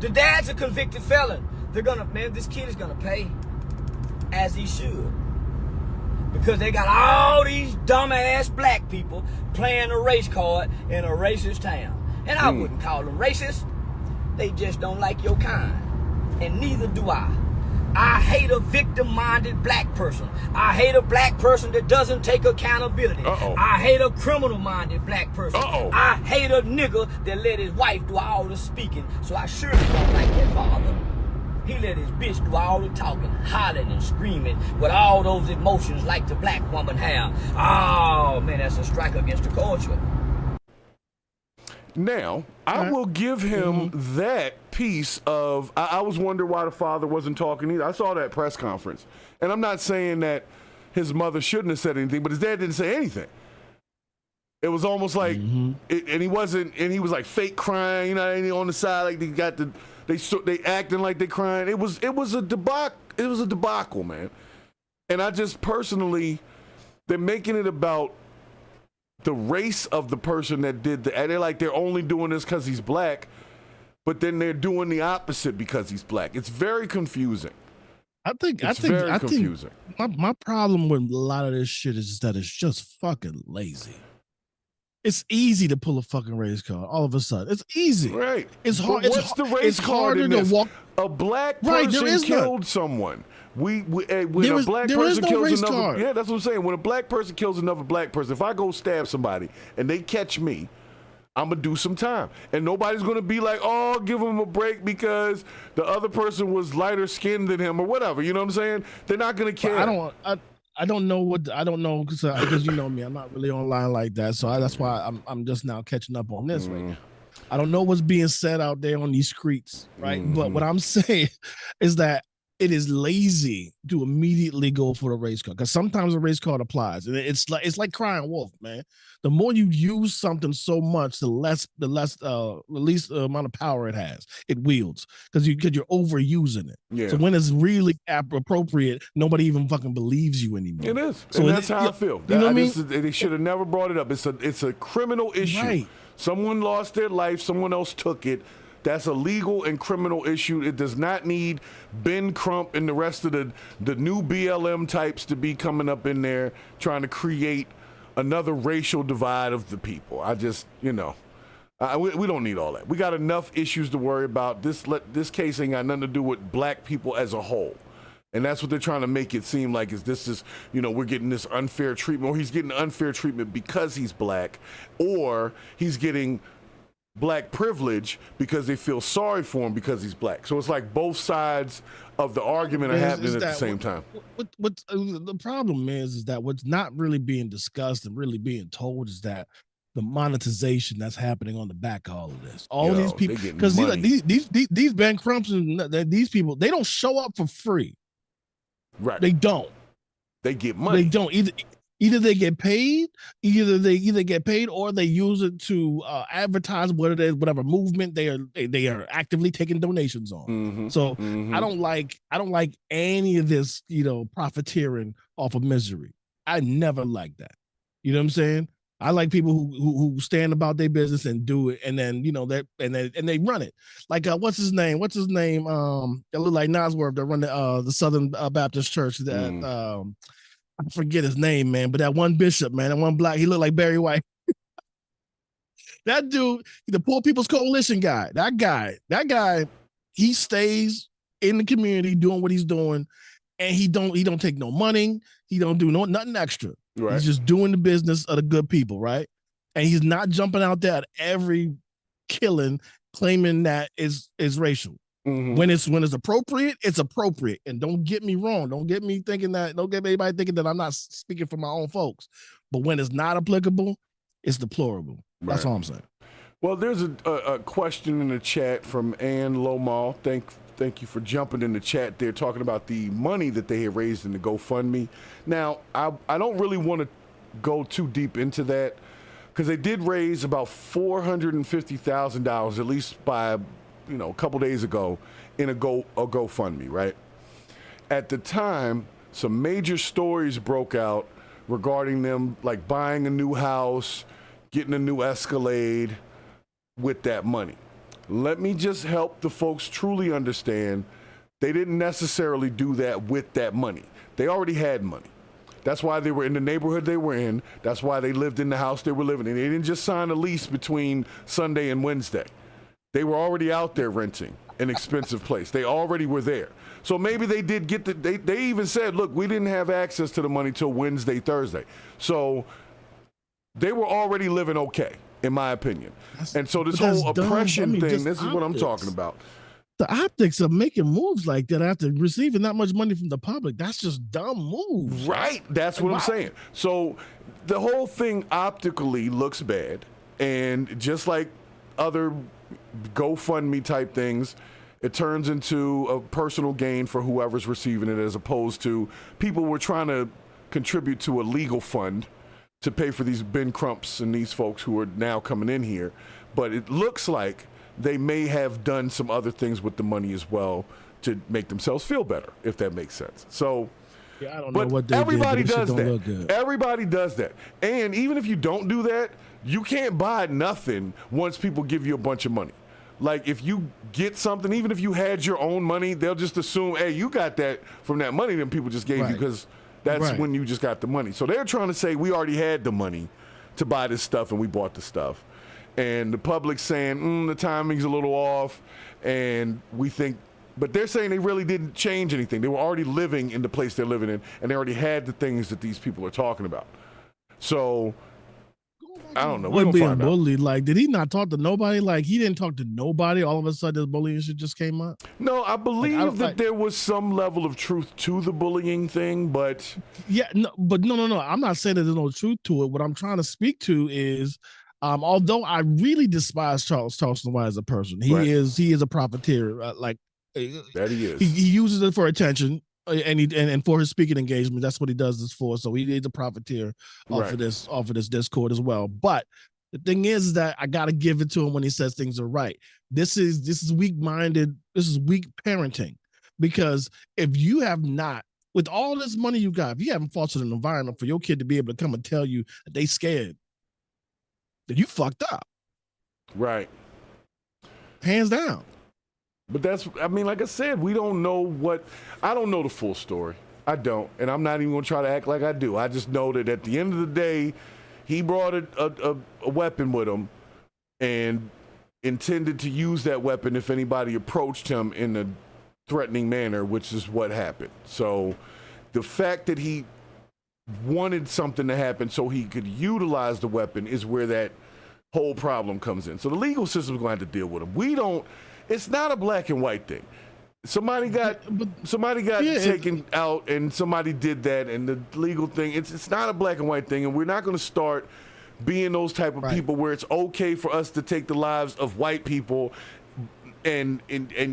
The dad's a convicted felon. They're gonna, man, this kid is gonna pay as he should. Because they got all these dumbass black people playing a race card in a racist town. And I wouldn't call them racist. They just don't like your kind. And neither do I. I hate a victim-minded black person. I hate a black person that doesn't take accountability. I hate a criminal-minded black person. I hate a nigga that let his wife do all the speaking. So I surely don't like that father. He let his bitch do all the talking, hollering and screaming with all those emotions like the black woman have. Oh, man, that's a strike against the culture. Now, I will give him that piece of, I was wondering why the father wasn't talking either. I saw that press conference. And I'm not saying that his mother shouldn't have said anything, but his dad didn't say anything. It was almost like, and he was like fake crying, you know, on the side, like they got they acting like they crying. It was a debacle, man. And I just personally, they're making it about the race of the person that did they're only doing this because he's black, but then they're doing the opposite because he's black. It's very confusing. I think my problem with a lot of this shit is that it's just fucking lazy. It's easy to pull a fucking race card all of a sudden. It's easy. Right. It's hard. What's the race card in this? A black person killed someone. When a black person kills another, yeah, that's what I'm saying. When a black person kills another black person, if I go stab somebody and they catch me, I'm gonna do some time, and nobody's gonna be like, "Oh, give him a break because the other person was lighter skinned than him or whatever." You know what I'm saying? They're not gonna care. I don't know because you know me, I'm not really online like that, so that's why I'm just now catching up on this right now. I don't know what's being said out there on these streets, right? But what I'm saying is that it is lazy to immediately go for the race card, because sometimes a race card applies, and it's like crying wolf, man. The more you use something so much, the least amount of power it has. It wields because you're overusing it. Yeah. So when it's really appropriate, nobody even fucking believes you anymore. It is. So and that's how I feel. You know what I mean? They should have never brought it up. It's a criminal issue. Right. Someone lost their life. Someone else took it. That's a legal and criminal issue. It does not need Ben Crump and the rest of the new BLM types to be coming up in there trying to create another racial divide of the people. I just, we don't need all that. We got enough issues to worry about. This case ain't got nothing to do with black people as a whole. And that's what they're trying to make it seem like, we're getting this unfair treatment, or he's getting unfair treatment because he's black, or he's getting black privilege because they feel sorry for him because he's black. So it's like both sides of the argument are happening at the same time. What the problem is that what's not really being discussed and really being told is that the monetization that's happening on the back of all of this. All these people, because these Ben Crumps and these people, they don't show up for free. Right. They don't. They get money. They don't. Either they get paid, or they use it to advertise what it is, whatever movement they are actively taking donations on. Mm-hmm, so I don't like any of this, profiteering off of misery. I never like that. You know what I'm saying? I like people who stand about their business and do it, and then they run it. Like what's his name? It look like Nosworth that run the Southern Baptist Church that I forget his name, man, but that one bishop, man, that one black, he looked like Barry White. That dude, the Poor People's Coalition guy, that guy, he stays in the community doing what he's doing, and he don't take no money, he don't do nothing extra. Right. He's just doing the business of the good people, right? And he's not jumping out there at every killing claiming that is racial. Mm-hmm. When it's appropriate, it's appropriate. And don't get me wrong. Don't get anybody thinking that I'm not speaking for my own folks. But when it's not applicable, it's deplorable. That's all I'm saying. Well, there's a question in the chat from Ann Lomal. Thank you for jumping in the chat there, talking about the money that they had raised in the GoFundMe. Now, I don't really want to go too deep into that because they did raise about $450,000, at least by a couple days ago, in a GoFundMe, right? At the time, some major stories broke out regarding them like buying a new house, getting a new Escalade with that money. Let me just help the folks truly understand they didn't necessarily do that with that money. They already had money. That's why they were in the neighborhood they were in. That's why they lived in the house they were living in. They didn't just sign a lease between Sunday and Wednesday. They were already out there renting an expensive place. They already were there. So maybe they did get they even said, look, we didn't have access to the money till Wednesday, Thursday. So they were already living okay, in my opinion. And so this whole oppression thing, this is what I'm talking about. The optics of making moves like that after receiving that much money from the public, that's just dumb moves. Right. That's what I'm saying. So the whole thing optically looks bad. And just like other GoFundMe type things, it turns into a personal gain for whoever's receiving it, as opposed to people were trying to contribute to a legal fund to pay for these Ben Crumps and these folks who are now coming in here. But it looks like they may have done some other things with the money as well to make themselves feel better, if that makes sense. So I don't know what they everybody did, does that. Everybody does that. And even if you don't do that, you can't buy nothing once people give you a bunch of money. Like if you get something, even if you had your own money, they'll just assume, hey, you got that from that money that people just gave you, because that's when you just got the money. So they're trying to say we already had the money to buy this stuff and we bought the stuff. And the public's saying, the timing's a little off, and we think, but they're saying they really didn't change anything. They were already living in the place they're living in, and they already had the things that these people are talking about. So I don't know. What being bullied? Like, did he not talk to nobody? Like, he didn't talk to nobody. All of a sudden, this bullying shit just came up. No, I believe that there was some level of truth to the bullying thing, but no. I'm not saying that there's no truth to it. What I'm trying to speak to is, although I really despise Charleston White as a person, he is a profiteer. That he is. He uses it for attention. And for his speaking engagement, that's what he does this for. So he needs a profiteer off of this Discord as well. But the thing is that I gotta give it to him when he says things are right. This is weak-minded. This is weak parenting, because if you have not, with all this money you got, if you haven't fostered an environment for your kid to be able to come and tell you that they scared, then you fucked up. Right. Hands down. But like I said, we don't know I don't know the full story. I don't. And I'm not even going to try to act like I do. I just know that at the end of the day, he brought a weapon with him and intended to use that weapon if anybody approached him in a threatening manner, which is what happened. So the fact that he wanted something to happen so he could utilize the weapon is where that whole problem comes in. So the legal system is going to have to deal with him. It's not a black and white thing. Somebody got taken out and somebody did that, and the legal thing, it's not a black and white thing, and we're not going to start being those type of people where it's okay for us to take the lives of white people and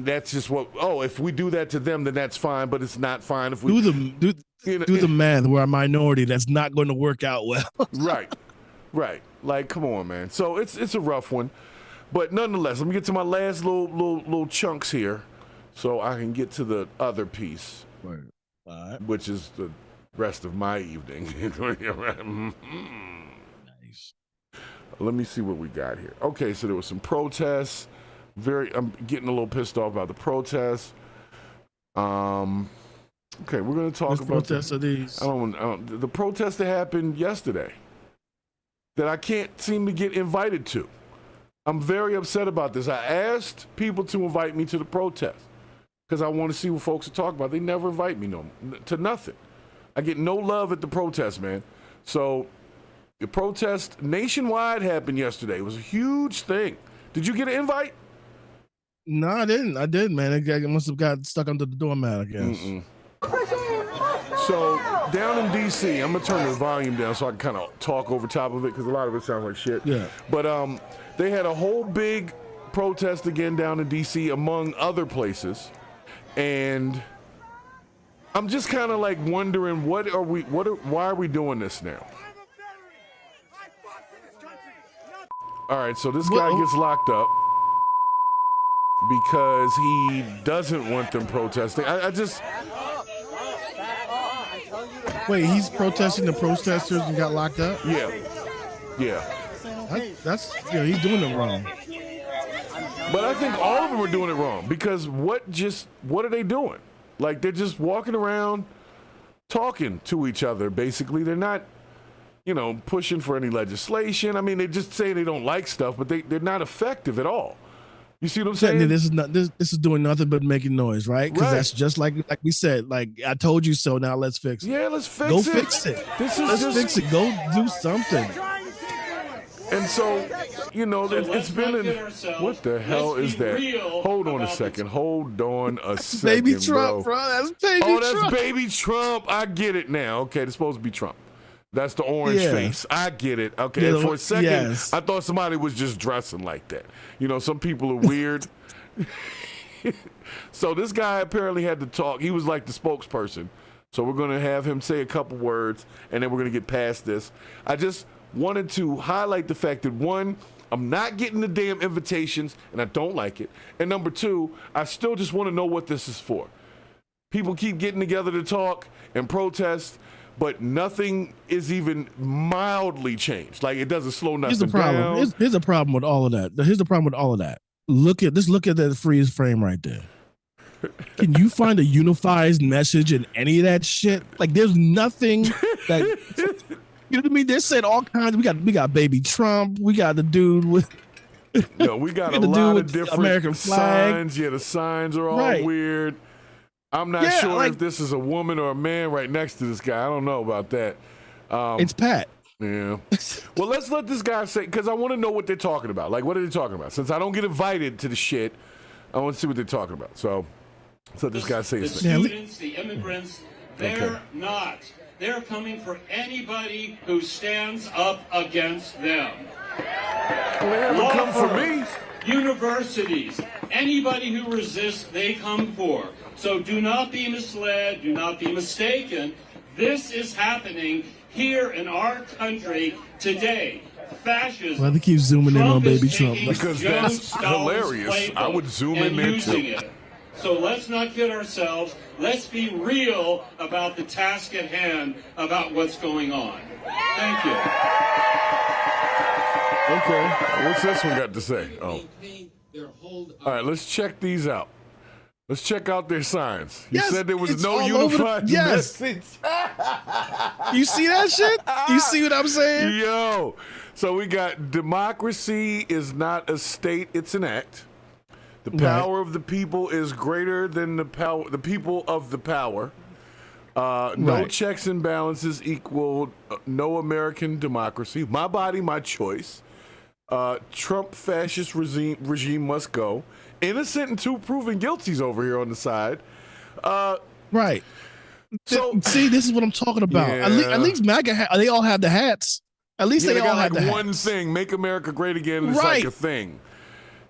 that's just if we do that to them, then that's fine, but it's not fine if we do the math. We're a minority. That's not going to work out well. Right. Like, come on, man. So it's a rough one. But nonetheless, let me get to my last little chunks here so I can get to the other piece, which is the rest of my evening. Nice. Let me see what we got here. Okay, so there was some protests. I'm getting a little pissed off about the protests. Okay, we're going to talk about protests are these. The protests that happened yesterday that I can't seem to get invited to. I'm very upset about this. I asked people to invite me to the protest because I want to see what folks are talking about. They never invite me to nothing. I get no love at the protest, man. So the protest nationwide happened yesterday. It was a huge thing. Did you get an invite? No, I didn't. I did, man. I must have got stuck under the doormat, I guess. So down in D.C., I'm going to turn the volume down so I can kind of talk over top of it because a lot of it sounds like shit. Yeah. But they had a whole big protest again down in D.C. among other places. And I'm just kind of like wondering, why are we doing this now? All right, so this guy gets locked up because he doesn't want them protesting. Wait, he's protesting the protesters and got locked up? Yeah. He's doing it wrong. But I think all of them are doing it wrong because what are they doing? Like, they're just walking around talking to each other, basically. They're not, pushing for any legislation. I mean, they just say they don't like stuff, but they're not effective at all. You see what I'm saying? This is doing nothing but making noise, right? Because that's just like we said, like, I told you so, now let's fix it. Yeah, let's fix it. Go fix it. Let's fix it. Go do something. And so, it's been what the hell is that? Hold on a second. Baby Trump, bro. That's Baby Trump. Oh, that's Baby Trump. I get it now. Okay, it's supposed to be Trump. That's the orange face. I get it. Okay, and for a second, I thought somebody was just dressing like that. Some people are weird. So this guy apparently had to talk. He was like the spokesperson. So we're going to have him say a couple words, and then we're going to get past this. I just wanted to highlight the fact that, one, I'm not getting the damn invitations, and I don't like it. And number two, I still just want to know what this is for. People keep getting together to talk and protest, but nothing is even mildly changed. Like, it doesn't slow nothing down. Here's the problem with all of that. Look at that freeze frame right there. Can you find a unified message in any of that shit? Like, there's nothing that you know what I mean? They said all kinds. We got Baby Trump. We got the dude with. We got a lot of different American flag. signs. Yeah, the signs are all weird. I'm not sure if this is a woman or a man right next to this guy. I don't know about that. It's Pat. Yeah. Well, let's let this guy say, because I want to know what they're talking about. Like, what are they talking about? Since I don't get invited to the shit, I want to see what they're talking about. So, let's let this guy say his thing. The students, the immigrants, they're not. They're coming for anybody who stands up against them. Well, they haven't come for me. universities. Anybody who resists, they come for. So do not be misled, do not be mistaken. This is happening here in our country today. Fascism. Why they keep zooming in on baby Trump? Because that's hilarious. I would zoom in there too. So let's not kid ourselves. Let's be real about the task at hand, about what's going on. Thank you. Okay, what's this one got to say? Oh. All right, let's check these out. Let's check out their signs. You said there was no unified message. You see that shit? You see what I'm saying? Yo, so we got democracy is not a state, it's an act. The power of the people is greater than the people of the power. No checks and balances equal no American democracy. My body, my choice. Trump fascist regime must go. Innocent until proven guilty's over here on the side. Right. So see, this is what I'm talking about. Yeah. At least MAGA, they all have the hats. At least they all have the one hats. thing: make America great again. It's like a thing.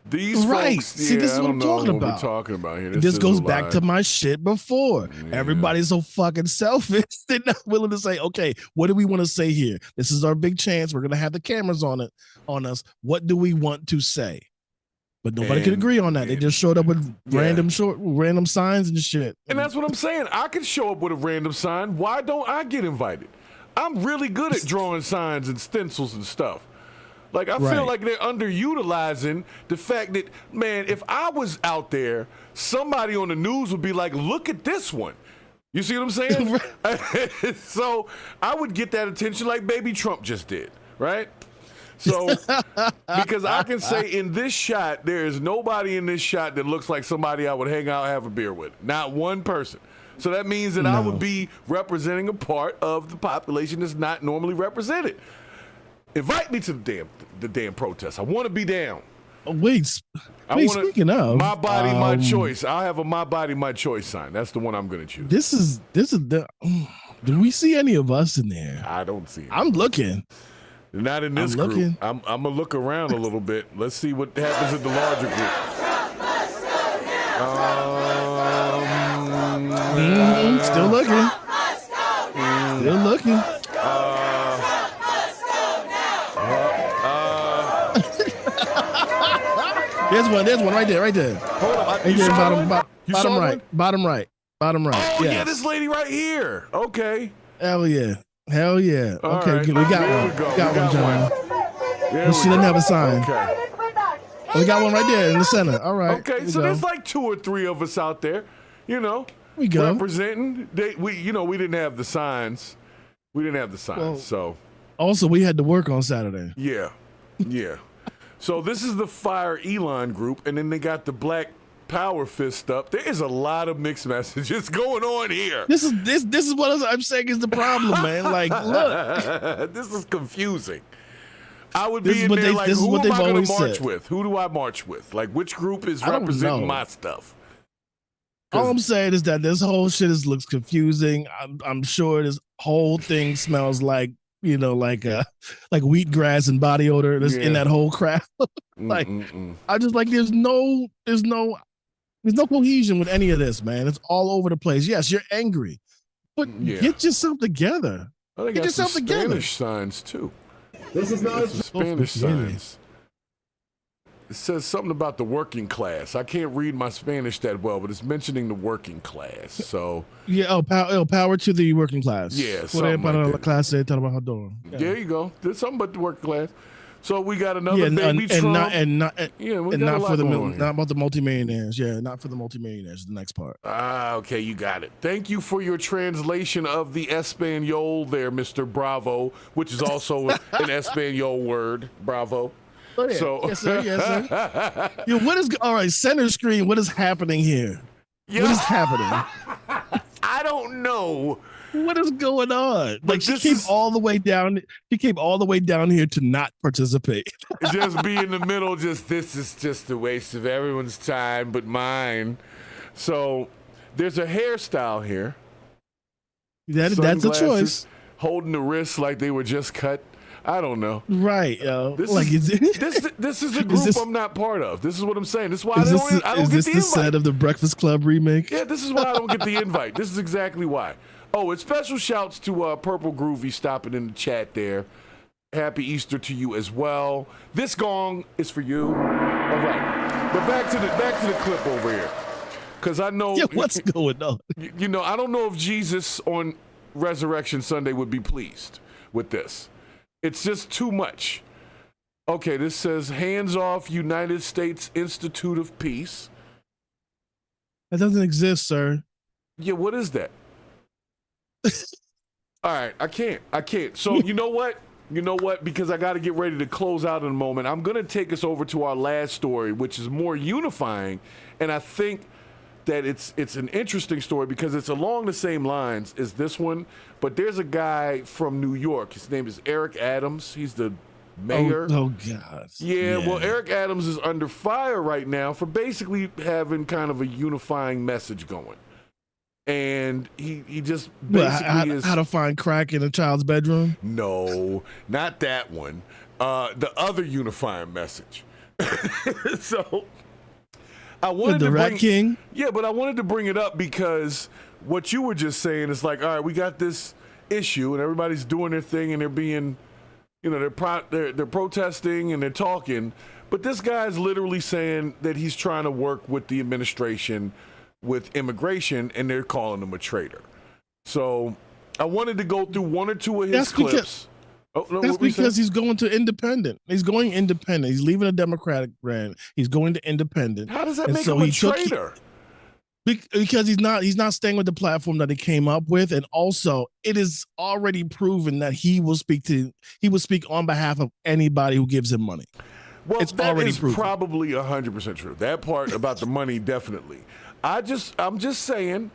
These folks, see, this is what I'm talking about. What we're talking about here. This goes back to my shit before. Yeah. Everybody's so fucking selfish. They're not willing to say, okay, what do we want to say here? This is our big chance. We're gonna have the cameras on us. What do we want to say? But nobody could agree on that. They just showed up with random signs and shit. And that's what I'm saying. I could show up with a random sign. Why don't I get invited? I'm really good at drawing signs and stencils and stuff. Like, I feel like they're underutilizing the fact that, man, if I was out there, somebody on the news would be like, look at this one. You see what I'm saying? So I would get that attention like baby Trump just did, right? So, because I can say in this shot, there is nobody in this shot that looks like somebody I would hang out and have a beer with. Not one person. So that means that I would be representing a part of the population that's not normally represented. Invite me to the damn protest. I want to be down. Speaking of my body, my choice. I'll have a my body, my choice sign. That's the one I'm going to choose. This is the. Do we see any of us in there? I don't see it. I'm looking. Not in this group. I'm gonna look around a little bit. Let's see what happens in the larger group. Still looking. Still looking. There's one right there. Hold on. Bottom right. Oh yeah, this lady right here. Okay. Hell yeah. Okay, right. we got one. We got one, John. She doesn't have a sign. Okay. We got one right there in the center. All right. Okay, so there's like 2 or 3 of us out there, we go. representing. We didn't have the signs. So also we had to work on Saturday. Yeah. So this is the Fire Elon group, and then they got the Black Power fist up. There is a lot of mixed messages going on here. This is what I'm saying is the problem, man. Like, look, this is confusing. I would be in there like, who am I going to march with? Who do I march with? Like, which group is representing my stuff? All I'm saying is that this whole shit looks confusing. I'm sure this whole thing smells like wheatgrass and body odor that's in that whole crowd. I just like there's no cohesion with any of this, man. It's all over the place. Yes, you're angry, but get yourself together. Well, they got some Spanish signs too. This is not Spanish signs. It says something about the working class. I can't read my Spanish that well, but it's mentioning the working class. So power to the working class. Yeah, something like that. There you go. There's something about the working class. So we got another baby Trump. Not about the multimillionaires. Yeah, not for the multimillionaires. The next part. Okay, you got it. Thank you for your translation of the Espanol there, Mr. Bravo, which is also an Espanol word. Bravo. Oh, yeah. So, yes, sir. All right, center screen, what is happening here? Yeah. What is happening? I don't know. What is going on? Like, she came all the way down. She came all the way down here to not participate. Just be in the middle. This is just a waste of everyone's time but mine. So there's a hairstyle here. That's a choice. Holding the wrists like they were just cut. I don't know. Right, yo. This like, is this is a group I'm not part of. This is what I'm saying. This is why I don't get the invite. Is this the set of the Breakfast Club remake? Yeah, this is why I don't get the invite. This is exactly why. Oh, it's special shouts to Purple Groovy stopping in the chat there. Happy Easter to you as well. This gong is for you. All right, but back to the clip over here, because I know what's going on. You know, I don't know if Jesus on Resurrection Sunday would be pleased with this. It's just too much. Okay, this says hands off United States Institute of Peace. That doesn't exist, sir. Yeah, what is that? All right, I can't. So you know what? Because I got to get ready to close out in a moment. I'm going to take us over to our last story, which is more unifying. And I think that it's an interesting story because it's along the same lines as this one. But there's a guy from New York. His name is Eric Adams. He's the mayor. Oh God. Yeah, well, Eric Adams is under fire right now for basically having kind of a unifying message going. And he just basically is how to find crack in a child's bedroom. No, not that one. The other unifying message. So I wanted the to Rat King. Yeah, but I wanted to bring it up because what you were just saying is like, all right, we got this issue and everybody's doing their thing and they're being, you know, they're protesting and they're talking, but this guy's literally saying that he's trying to work with the administration with immigration, and they're calling him a traitor. So I wanted to go through one or two of his clips. That's because he's going to independent. He's going independent. He's leaving a Democratic brand. He's going to independent. How does that make him a traitor? Because he's not staying with the platform that he came up with, and also it is already proven that he will speak on behalf of anybody who gives him money. Well, it's that already is proven. Probably 100% true. That part about the money, definitely. I'm just saying,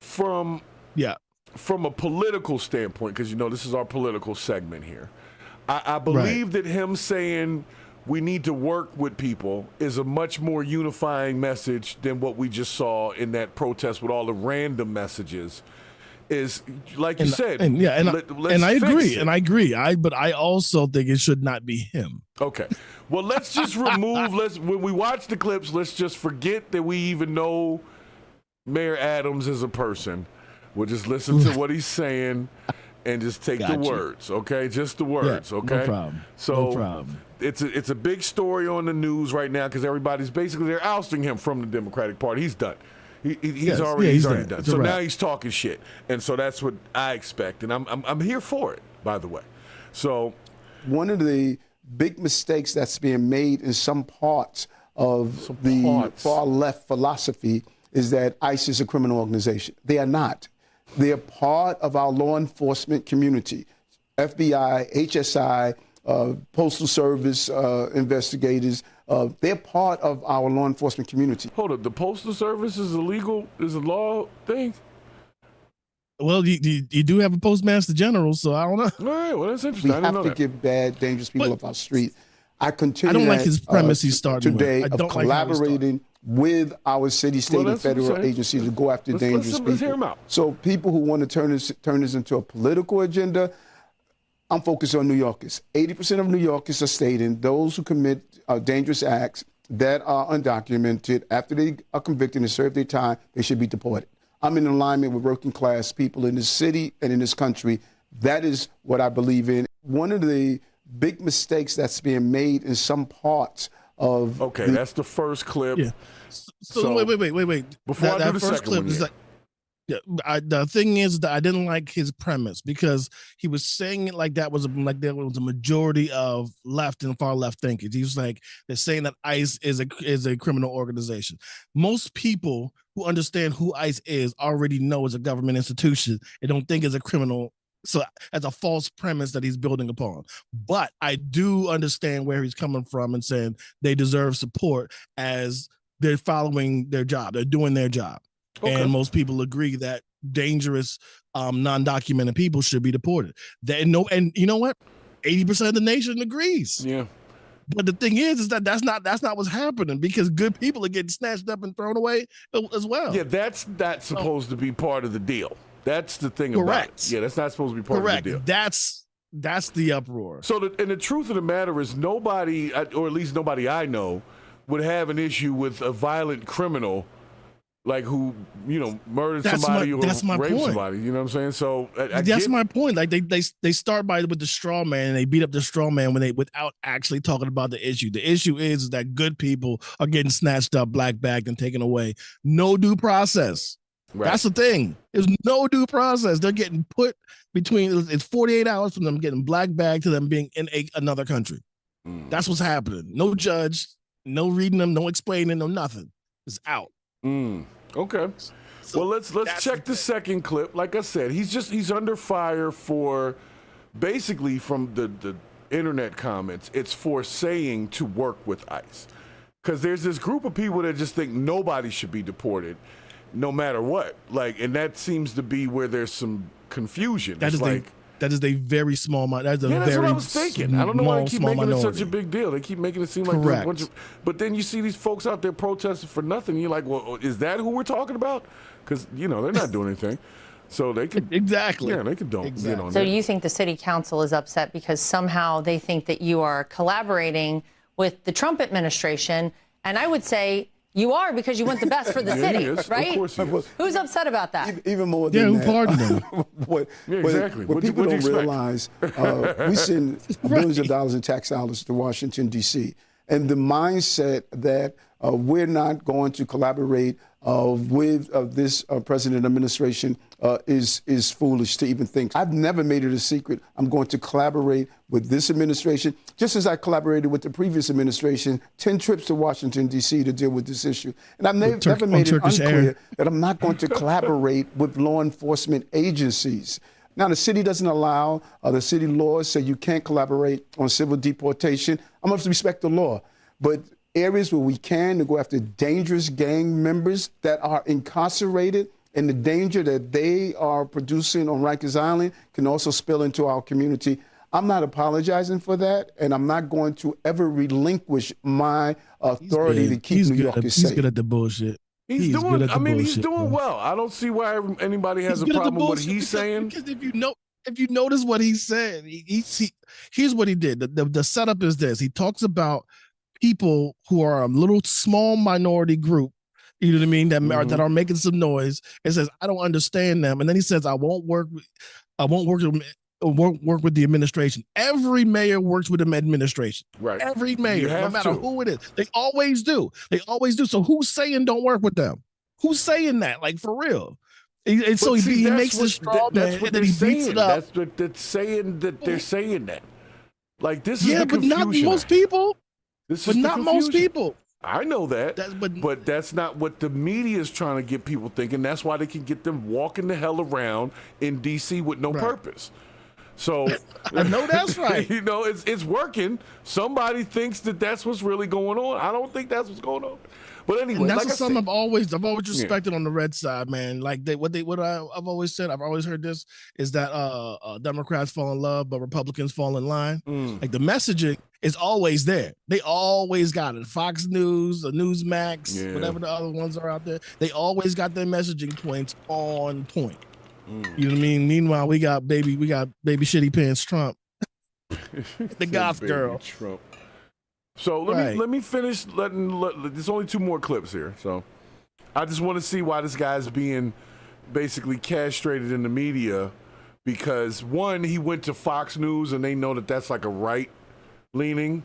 from a political standpoint, because you know this is our political segment here. I believe that him saying we need to work with people is a much more unifying message than what we just saw in that protest with all the random messages. Is like you said, I agree. But I also think it should not be him. Okay. Well, let's just remove. When we watch the clips, let's just forget that we even know Mayor Adams as a person. We'll just listen to what he's saying and just take the words. Okay, just the words. Okay. No problem. So no problem. It's a big story on the news right now because everybody's basically they're ousting him from the Democratic Party. He's done. He's already done. So now he's talking shit, and so that's what I expect, and I'm here for it. By the way, so one of the big mistakes that's being made in some parts of far left philosophy is that ICE is a criminal organization. They are not. They are part of our law enforcement community. FBI, HSI, Postal Service investigators. They're part of our law enforcement community. Hold up, the Postal Service is a law thing? Well, you do have a Postmaster General, so I don't know. All right, well, that's interesting. We have to get bad, dangerous people off our street. I don't like his premise he's starting today with. of collaborating with our city, state, and federal agencies to go after dangerous people. Let's hear him out. So people who want to turn this into a political agenda, I'm focused on New Yorkers. 80% of New Yorkers are stating those who commit dangerous acts that are undocumented, after they are convicted and serve their time, they should be deported. I'm in alignment with working class people in this city and in this country. That is what I believe in. One of the big mistakes that's being made in some parts of that's the first clip. Yeah. So wait. Before I do the second one, the thing is that I didn't like his premise because he was saying it like there was a majority of left and far left thinkers. He was like, they're saying that ICE is a criminal organization. Most people who understand who ICE is already know it's a government institution and don't think it's a criminal. So that's a false premise that he's building upon. But I do understand where he's coming from and saying they deserve support as they're following their job. They're doing their job. Okay. And most people agree that dangerous, non-documented people should be deported. And you know what? 80% of the nation agrees. Yeah. But the thing is that that's not what's happening because good people are getting snatched up and thrown away as well. Yeah, that's not supposed to be part of the deal. That's the thing about it. Yeah, that's not supposed to be part of the deal. That's the uproar. So, and the truth of the matter is, nobody, or at least nobody I know, would have an issue with a violent criminal, like who, murdered somebody or raped somebody. You know what I'm saying? So that's my point. Like they start with the straw man, and they beat up the straw man without actually talking about the issue. The issue is that good people are getting snatched up, black bagged, and taken away. No due process. Right. That's the thing. There's no due process. They're getting put between. It's 48 hours from them getting black bagged to them being in another country. That's what's happening. No judge, no reading them, no explaining, no nothing. It's out. Okay. So well, let's check the second clip. Like I said, he's under fire for basically from the internet comments. It's for saying to work with ICE, because there's this group of people that just think nobody should be deported, no matter what. Like, and that seems to be where there's some confusion. That is a very small minority. That's what I was thinking. I don't know why they keep making it such a big deal. They keep making it seem like there's a bunch of. But then you see these folks out there protesting for nothing. And you're like, well, is that who we're talking about? Because they're not doing anything. So they could exactly. Yeah, they could don't. Exactly. So you think the city council is upset because somehow they think that you are collaborating with the Trump administration, and I would say. You are, because you want the best for the city, right? Of course he is. Who's upset about that? Even more than that. Who pardoned them? What people don't realize, we send billions of dollars in tax dollars to Washington, D.C., and the mindset that we're not going to collaborate with this president administration is foolish to even think. I've never made it a secret. I'm going to collaborate with this administration, just as I collaborated with the previous administration, 10 trips to Washington, D.C. to deal with this issue. And I've never made it unclear that I'm not going to collaborate with law enforcement agencies. Now, the city doesn't allow, the city laws say you can't collaborate on civil deportation. I must respect the law. But areas where we can to go after dangerous gang members that are incarcerated, and the danger that they are producing on Rikers Island can also spill into our community. I'm not apologizing for that, and I'm not going to ever relinquish my authority to keep New Yorkers safe. He's good at the bullshit. He's doing well. I don't see why anybody has a problem with what he's saying. Because if you notice what he's saying, here's what he did. The setup is this. He talks about people who are a little small minority group, you know what I mean, that are making some noise, and says, I don't understand them. And then he says, I won't work with the administration. Every mayor works with the administration. Right. Every mayor, no matter who it is. They always do. So who's saying don't work with them? Who's saying that? Like, for real? And so he makes this straw man, and then he beats it up. That's saying that they're saying that. Like, this is the but not most people. Most people. I know that, but that's not what the media is trying to get people thinking. That's why they can get them walking the hell around in D.C. with no purpose. So I know that's right. It's working. Somebody thinks that that's what's really going on. I don't think that's what's going on. But anyway, and that's something I've always respected on the red side, man. Like I've always said, I've always heard this is that Democrats fall in love, but Republicans fall in line. Like, the messaging is always there. They always got it. Fox News, Newsmax, whatever the other ones are out there. They always got their messaging points on point. You know what I mean? Meanwhile, we got baby shitty pants Trump, the goth girl. Trump. So let me finish. There's only 2 more clips here. So I just want to see why this guy's being basically castrated in the media, because one, he went to Fox News and they know that that's like a right leaning,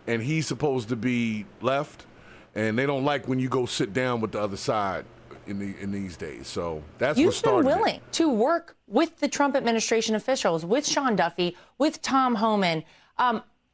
and he's supposed to be left, and they don't like when you go sit down with the other side in these days. So that's what started. You've been willing to work with the Trump administration officials, with Sean Duffy, with Tom Homan.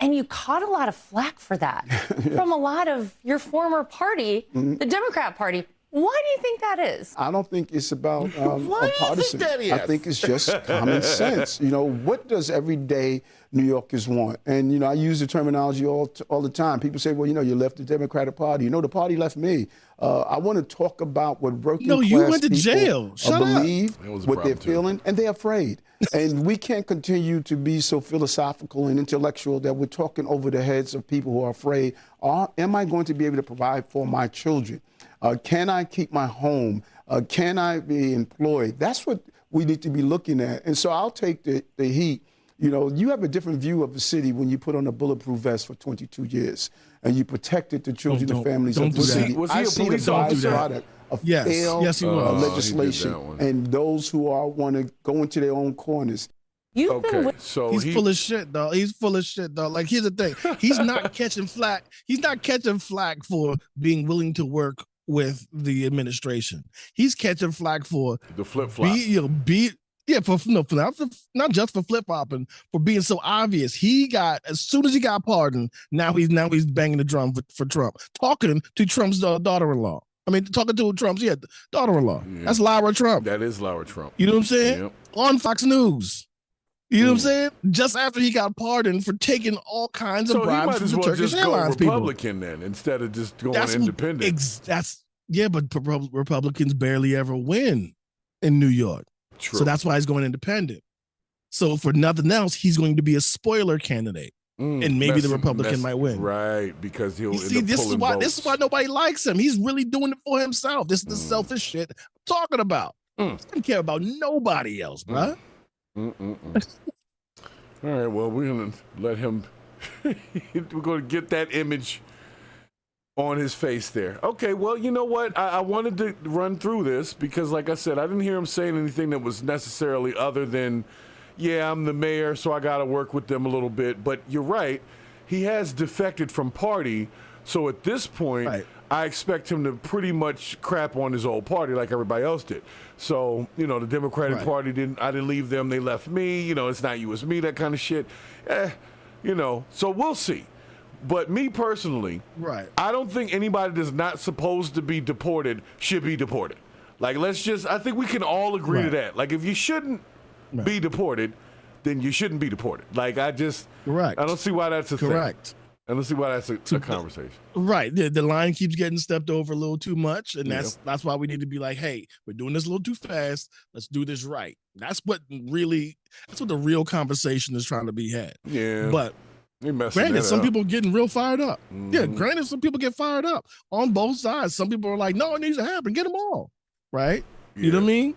And you caught a lot of flack for that from a lot of your former party, the Democrat Party. Why do you think that is? I don't think it's about partisan. I think it's just common sense. What does everyday New Yorkers want? And, I use the terminology all the time. People say, well, you left the Democratic Party. The party left me. I want to talk about what working class you went to people jail. believe, what they're feeling, and they're afraid. And we can't continue to be so philosophical and intellectual that we're talking over the heads of people who are afraid. Am I going to be able to provide for my children? Can I keep my home? Can I be employed? That's what we need to be looking at. And so I'll take the heat You know, you have a different view of the city when you put on a bulletproof vest for 22 years and you protected the children and families of the city. Was he a police officer? Of failed he was. legislation, and those who want to go into their own corners. So he's full of shit, though. He's full of shit, though. Like, here's the thing: he's not catching flack. He's not catching flack for being willing to work with the administration. He's catching flack for the flip flop. Not just for flip flopping, for being so obvious. As soon as he got pardoned, now he's banging the drum for Trump, talking to Trump's daughter-in-law. I mean, talking to Trump's daughter-in-law. Yeah. That's Lara Trump. That is Lara Trump. You know what I'm saying? Yep. On Fox News. You know what I'm saying? Just after he got pardoned for taking all kinds of bribes from the Turkish Airlines people. So he might as well just go Republican then, instead of just going independent. But Republicans barely ever win in New York. True. So that's why he's going independent. So for nothing else, he's going to be a spoiler candidate. And maybe the Republican might win. Right, because he'll this is why nobody likes him. He's really doing it for himself. This is the selfish shit I'm talking about. He doesn't care about nobody else, bro. All right, well, we're going to let him, we're going to get that image on his face there. Okay, well, you know what? I wanted to run through this because, like I said, I didn't hear him saying anything that was necessarily other than, yeah, I'm the mayor, so I got to work with them a little bit. But you're right. He has defected from party. So at this point, I expect him to pretty much crap on his old party like everybody else did. So, you know, the Democratic Party I didn't leave them. They left me. You know, it's not you, it's me, that kind of shit. You know, so we'll see. But me personally, I don't think anybody that's not supposed to be deported should be deported. Like, I think we can all agree to that. Like, if you shouldn't be deported, then you shouldn't be deported. Like, I don't see why that's a thing. I don't see why that's a conversation. Right. The line keeps getting stepped over a little too much. And that's why we need to be like, hey, we're doing this a little too fast. Let's do this right. That's what the real conversation is trying to be had. Yeah. But granted, some people are getting real fired up. Yeah, granted, some people get fired up on both sides. Some people are like, no, it needs to happen. Get them all. Right? You know what I mean?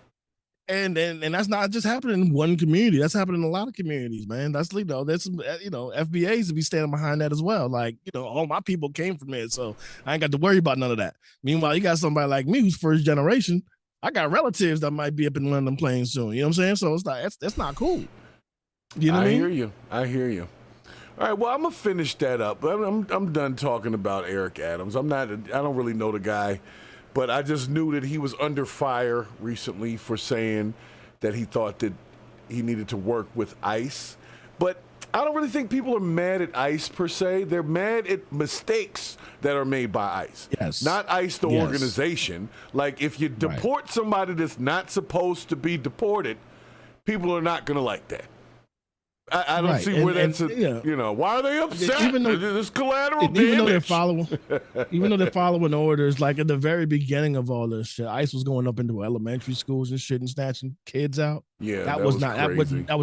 And that's not just happening in one community. That's happening in a lot of communities, man. That's, you know, there's some, you know, FBAs to be standing behind that as well. Like, you know, all my people came from it, so I ain't got to worry about none of that. Meanwhile, you got somebody like me who's first generation. I got relatives that might be up in London playing soon. You know what I'm saying? So it's like, that's not cool. You know what I mean? I hear you. All right, well, I'm gonna finish that up. I'm done talking about Eric Adams. I don't really know the guy. But I just knew that he was under fire recently for saying that he thought that he needed to work with ICE. But I don't really think people are mad at ICE per se. They're mad at mistakes that are made by ICE. Yes. Not ICE, the organization. Like, if you deport somebody that's not supposed to be deported, people are not going to like that. I don't see where you know, why are they upset? Even though, this collateral damage. Even though they're following orders, like at the very beginning of all this shit, ICE was going up into elementary schools and shit and snatching kids out. Yeah, that was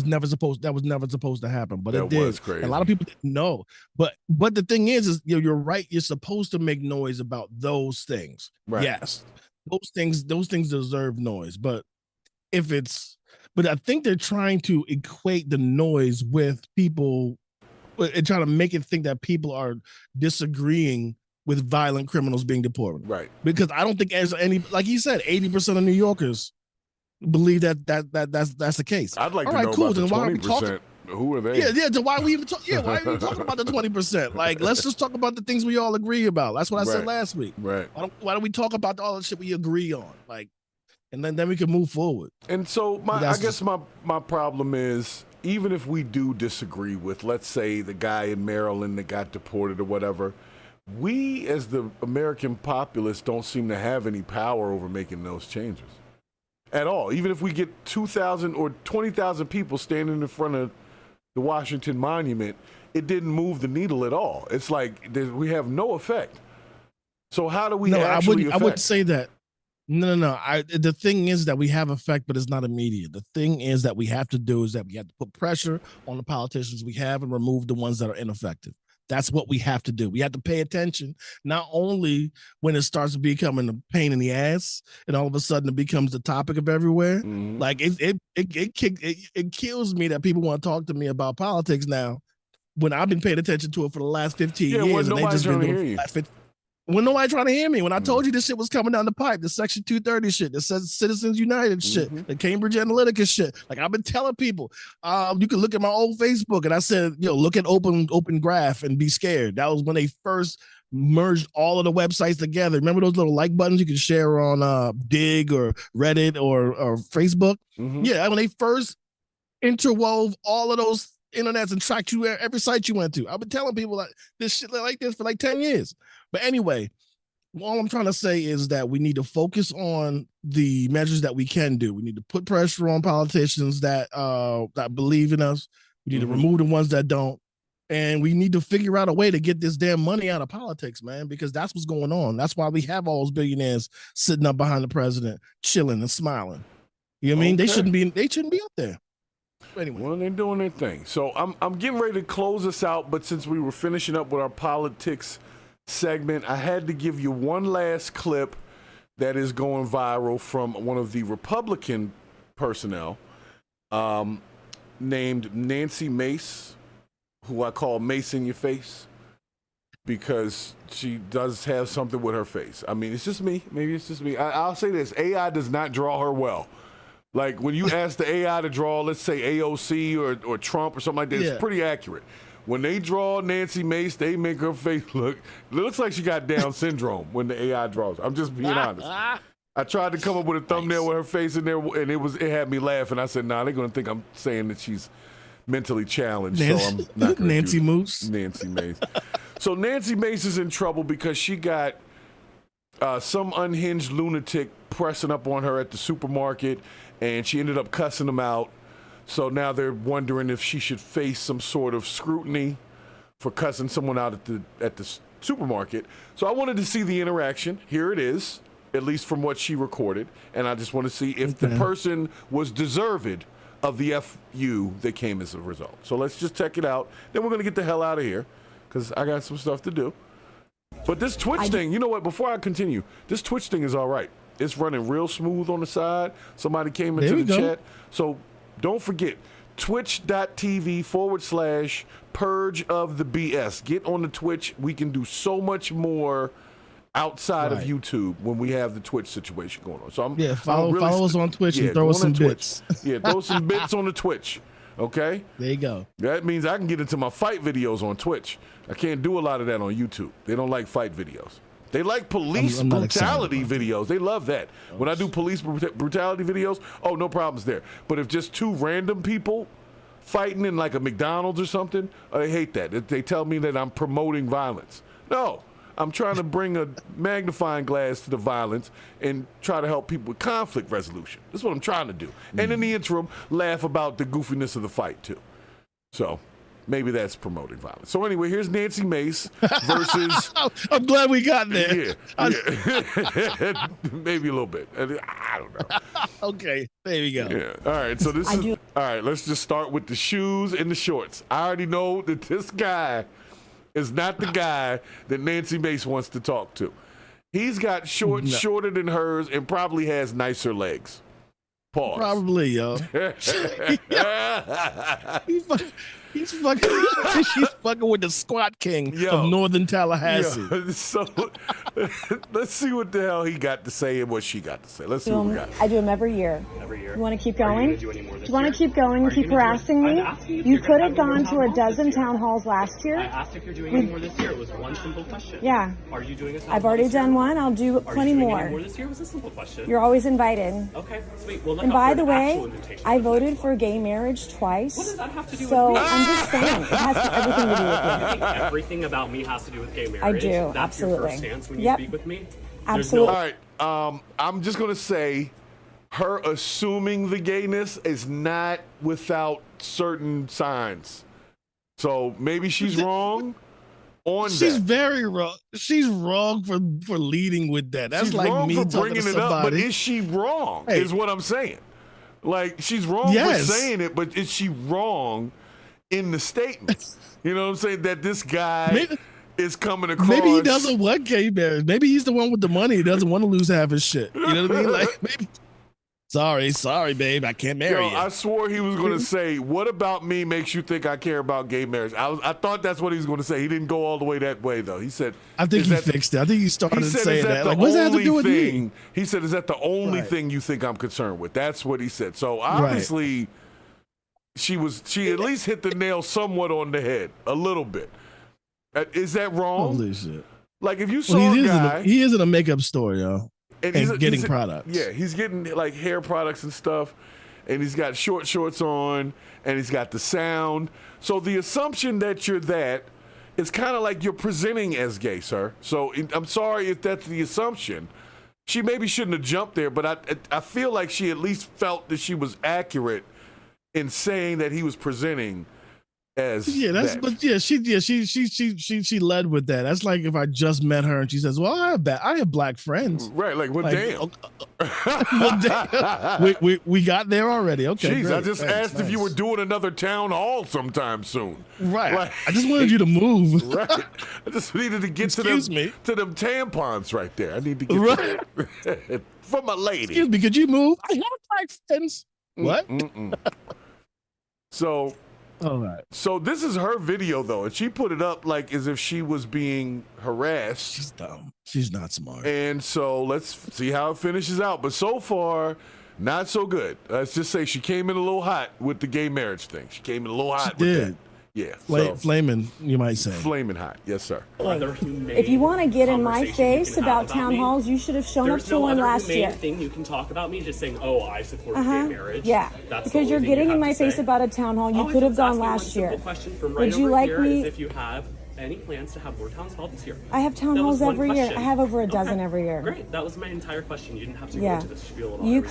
never supposed to happen, but it did. Was crazy. A lot of people didn't know. But the thing is you know, you're right. You're supposed to make noise about those things. Right. Yes, those things deserve noise. But I think they're trying to equate the noise with people and trying to make it think that people are disagreeing with violent criminals being deported. Right. Because I don't think like you said, 80% of New Yorkers believe that's the case. I'd like to know about the 20%. Who are they? Yeah. So why are we even talking about the 20%? Like, let's just talk about the things we all agree about. That's what I said last week. Right. Why don't we talk about all the shit we agree on? Like, and then we can move forward. And so I guess my problem is, even if we do disagree with, let's say, the guy in Maryland that got deported or whatever, we as the American populace don't seem to have any power over making those changes at all. Even if we get 2,000 or 20,000 people standing in front of the Washington Monument, it didn't move the needle at all. It's like we have no effect. So how do we actually affect? I wouldn't say that. No. The thing is that we have effect, but it's not immediate. The thing is that we have to do is that we have to put pressure on the politicians we have and remove the ones that are ineffective. That's what we have to do. We have to pay attention, not only when it starts becoming a pain in the ass and all of a sudden it becomes the topic of everywhere. Like it kills me that people want to talk to me about politics now when I've been paying attention to it for the last 15 years. And they just been doing it for the last 15. When nobody trying to hear me, when I told you this shit was coming down the pipe, the Section 230 shit, the Citizens United shit, the Cambridge Analytica shit. Like I've been telling people, you can look at my old Facebook, and I said, look at Open Graph and be scared. That was when they first merged all of the websites together. Remember those little like buttons you can share on Dig or Reddit or Facebook? Yeah, when they first interwove all of those internets and tracked you every site you went to. I've been telling people like this shit like this for like 10 years. But anyway, all I'm trying to say is that we need to focus on the measures that we can do. We need to put pressure on politicians that believe in us. We need to remove the ones that don't. And we need to figure out a way to get this damn money out of politics, man, because that's what's going on. That's why we have all those billionaires sitting up behind the president, chilling and smiling. You know what I mean? They shouldn't be up there. Anyway. Well, they're doing their thing. So I'm getting ready to close us out, but since we were finishing up with our politics segment, I had to give you one last clip that is going viral from one of the Republican personnel named Nancy Mace, who I call Mace in your face, because she does have something with her face. I mean, it's just me. Maybe it's just me. I'll say this. AI does not draw her well. Like, when you ask the AI to draw, let's say AOC or Trump or something like that, it's pretty accurate. When they draw Nancy Mace, they make her face it looks like she got Down syndrome when the AI draws. I'm just being honest. I tried to come up with a thumbnail with her face in there, and it had me laughing. I said, nah, they're going to think I'm saying that she's mentally challenged, so I'm not going to Nancy Moose. Nancy Mace. So Nancy Mace is in trouble because she got some unhinged lunatic pressing up on her at the supermarket, and she ended up cussing him out. So now they're wondering if she should face some sort of scrutiny for cussing someone out at the supermarket. So I wanted to see the interaction. Here it is, at least from what she recorded. And I just want to see if the person was deserved of the FU that came as a result. So let's just check it out. Then we're going to get the hell out of here because I got some stuff to do. But this Twitch thing, you know what? Before I continue, this Twitch thing is all right. It's running real smooth on the side. Somebody came into the chat. So don't forget, twitch.tv/purge of the BS. Get on the Twitch. We can do so much more outside of YouTube when we have the Twitch situation going on. So follow us on Twitch and throw us some bits. Throw some bits on the Twitch. Okay? There you go. That means I can get into my fight videos on Twitch. I can't do a lot of that on YouTube. They don't like fight videos. They like police brutality videos. They love that. When I do police brutality videos, no problems there. But if just two random people fighting in like a McDonald's or something, they hate that. They tell me that I'm promoting violence. No, I'm trying to bring a magnifying glass to the violence and try to help people with conflict resolution. That's what I'm trying to do. And in the interim, laugh about the goofiness of the fight too. So maybe that's promoting violence. So anyway, here's Nancy Mace versus... I'm glad we got there. Yeah. Maybe a little bit. I don't know. Okay, there we go. Yeah. All right, so this is... All right, let's just start with the shoes and the shorts. I already know that this guy is not the guy that Nancy Mace wants to talk to. He's got shorts shorter than hers and probably has nicer legs. Pause. Probably, yo. She's fucking with the squat king of Northern Tallahassee. So let's see what the hell he got to say and what she got to say. Let's see what we got. I do them every year. Every year. You want to keep going? Do you want to keep going and keep harassing me? You could have gone to a dozen town halls last year. I asked if you're doing any more this year. It was one simple question. Yeah. Are you doing a town I've hall already this year? done one. I'll do plenty more. Are you doing any more this year? It was a simple question. You're always invited. Okay, sweet. Well, And by the way, I voted for gay marriage twice. What does that have to do with So me? I'm just saying, it has everything to do with You think everything about me has to do with gay marriage? I do, That's absolutely. your first stance when you Yep. speak with me? Absolutely. All right, I'm just going to say her assuming the gayness is not without certain signs. So maybe she's wrong on that. She's very wrong. She's wrong for leading with that. That's She's like wrong me for talking bringing to it up, but somebody. is she wrong? Hey. Is what I'm saying. Like, she's wrong for saying it, but is she wrong in the statement. You know what I'm saying? That this guy is coming across. Maybe he doesn't want gay marriage. Maybe he's the one with the money. He doesn't want to lose half his shit. You know what I mean? Like, maybe. Sorry, babe. I can't marry you. I swore he was going to say, what about me makes you think I care about gay marriage? I thought that's what he was going to say. He didn't go all the way that way, though. He said, I think he fixed it. I think he started saying that. Like, what's that have to do with me? He said, is that the only thing you think I'm concerned with? That's what he said. So obviously, she at least hit the nail somewhat on the head, a little bit. Is that wrong? Holy shit. Like, if you saw a guy. He is in a makeup store, yo. And getting products. Yeah, he's getting like hair products and stuff, and he's got short shorts on, and he's got the sound. So the assumption that you're that is kind of like you're presenting as gay, sir. So I'm sorry if that's the assumption. She maybe shouldn't have jumped there, but I feel like she at least felt that she was accurate in saying that he was presenting as she led with that. That's like if I just met her and she says, "Well, I have black friends." Right, like, well, damn. we got there already. Okay, jeez, great. I just asked if you were doing another town hall sometime soon. Right. Like, I just wanted you to move. Right. I just needed to get to them tampons right there. I need to get right. for my lady. Excuse me, could you move? I have black friends. What? So. All right. So this is her video though, and she put it up like as if she was being harassed. She's dumb. She's not smart. And so let's see how it finishes out. But so far, not so good. Let's just say she came in a little hot with the gay marriage thing. She came in a little hot with that. Yeah. Flaming, you might say. Flaming hot. Yes, sir. If you want to get in my face about town halls, you should have shown up to one last year. There's no other thing you can talk about me just saying, oh, I support gay marriage. Yeah, because you're getting in my face about a town hall. You could have gone last year. Would you like me? If you have any plans to have more town halls this year? I have town halls every year. I have over a dozen every year. Great. That was my entire question. You didn't have to go into the spiel at all. You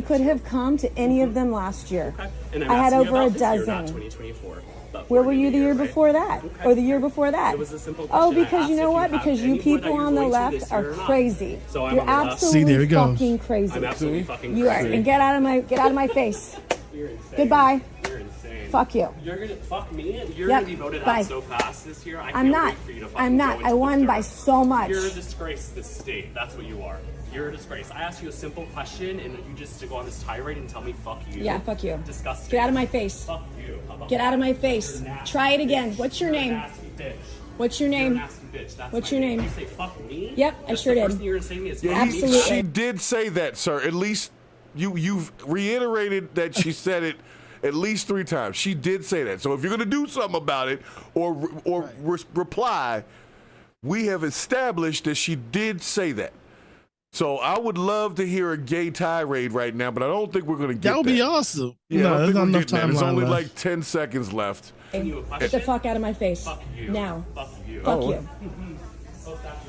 could have come to any of them last year. Okay. And I had over a this year, dozen. not 2024. Where were you the year before that? Or the year before that? It was a simple question. Because you know what? Because you people on the left are crazy. So you're absolutely fucking crazy. I'm absolutely fucking you are. crazy. And get out of my face. You're insane. Goodbye. You're insane. Fuck you. You're gonna fuck me. You're gonna be voted out so fast this year. I'm not. I'm not. I won by so much. You're a disgrace to this state. That's what you are. You're a disgrace. I asked you a simple question, and you just to go on this tirade and tell me "fuck you." Yeah, fuck you. Disgusting. Get out of my face. Fuck you. Get out of my face. Try it again. What's your name? What's your name? What's your name? You say "fuck me"? Yep, I sure did. Absolutely. She did say that, sir. At least you've reiterated that she said it at least 3 times. She did say that. So if you're going to do something about it or reply, we have established that she did say that. So I would love to hear a gay tirade right now, but I don't think we're going to get that. That would be awesome. Yeah, no, I don't think we're enough getting time that. There's only left. like 10 seconds left. Get the fuck out of my face. Fuck you. Now. Fuck you. Fuck you.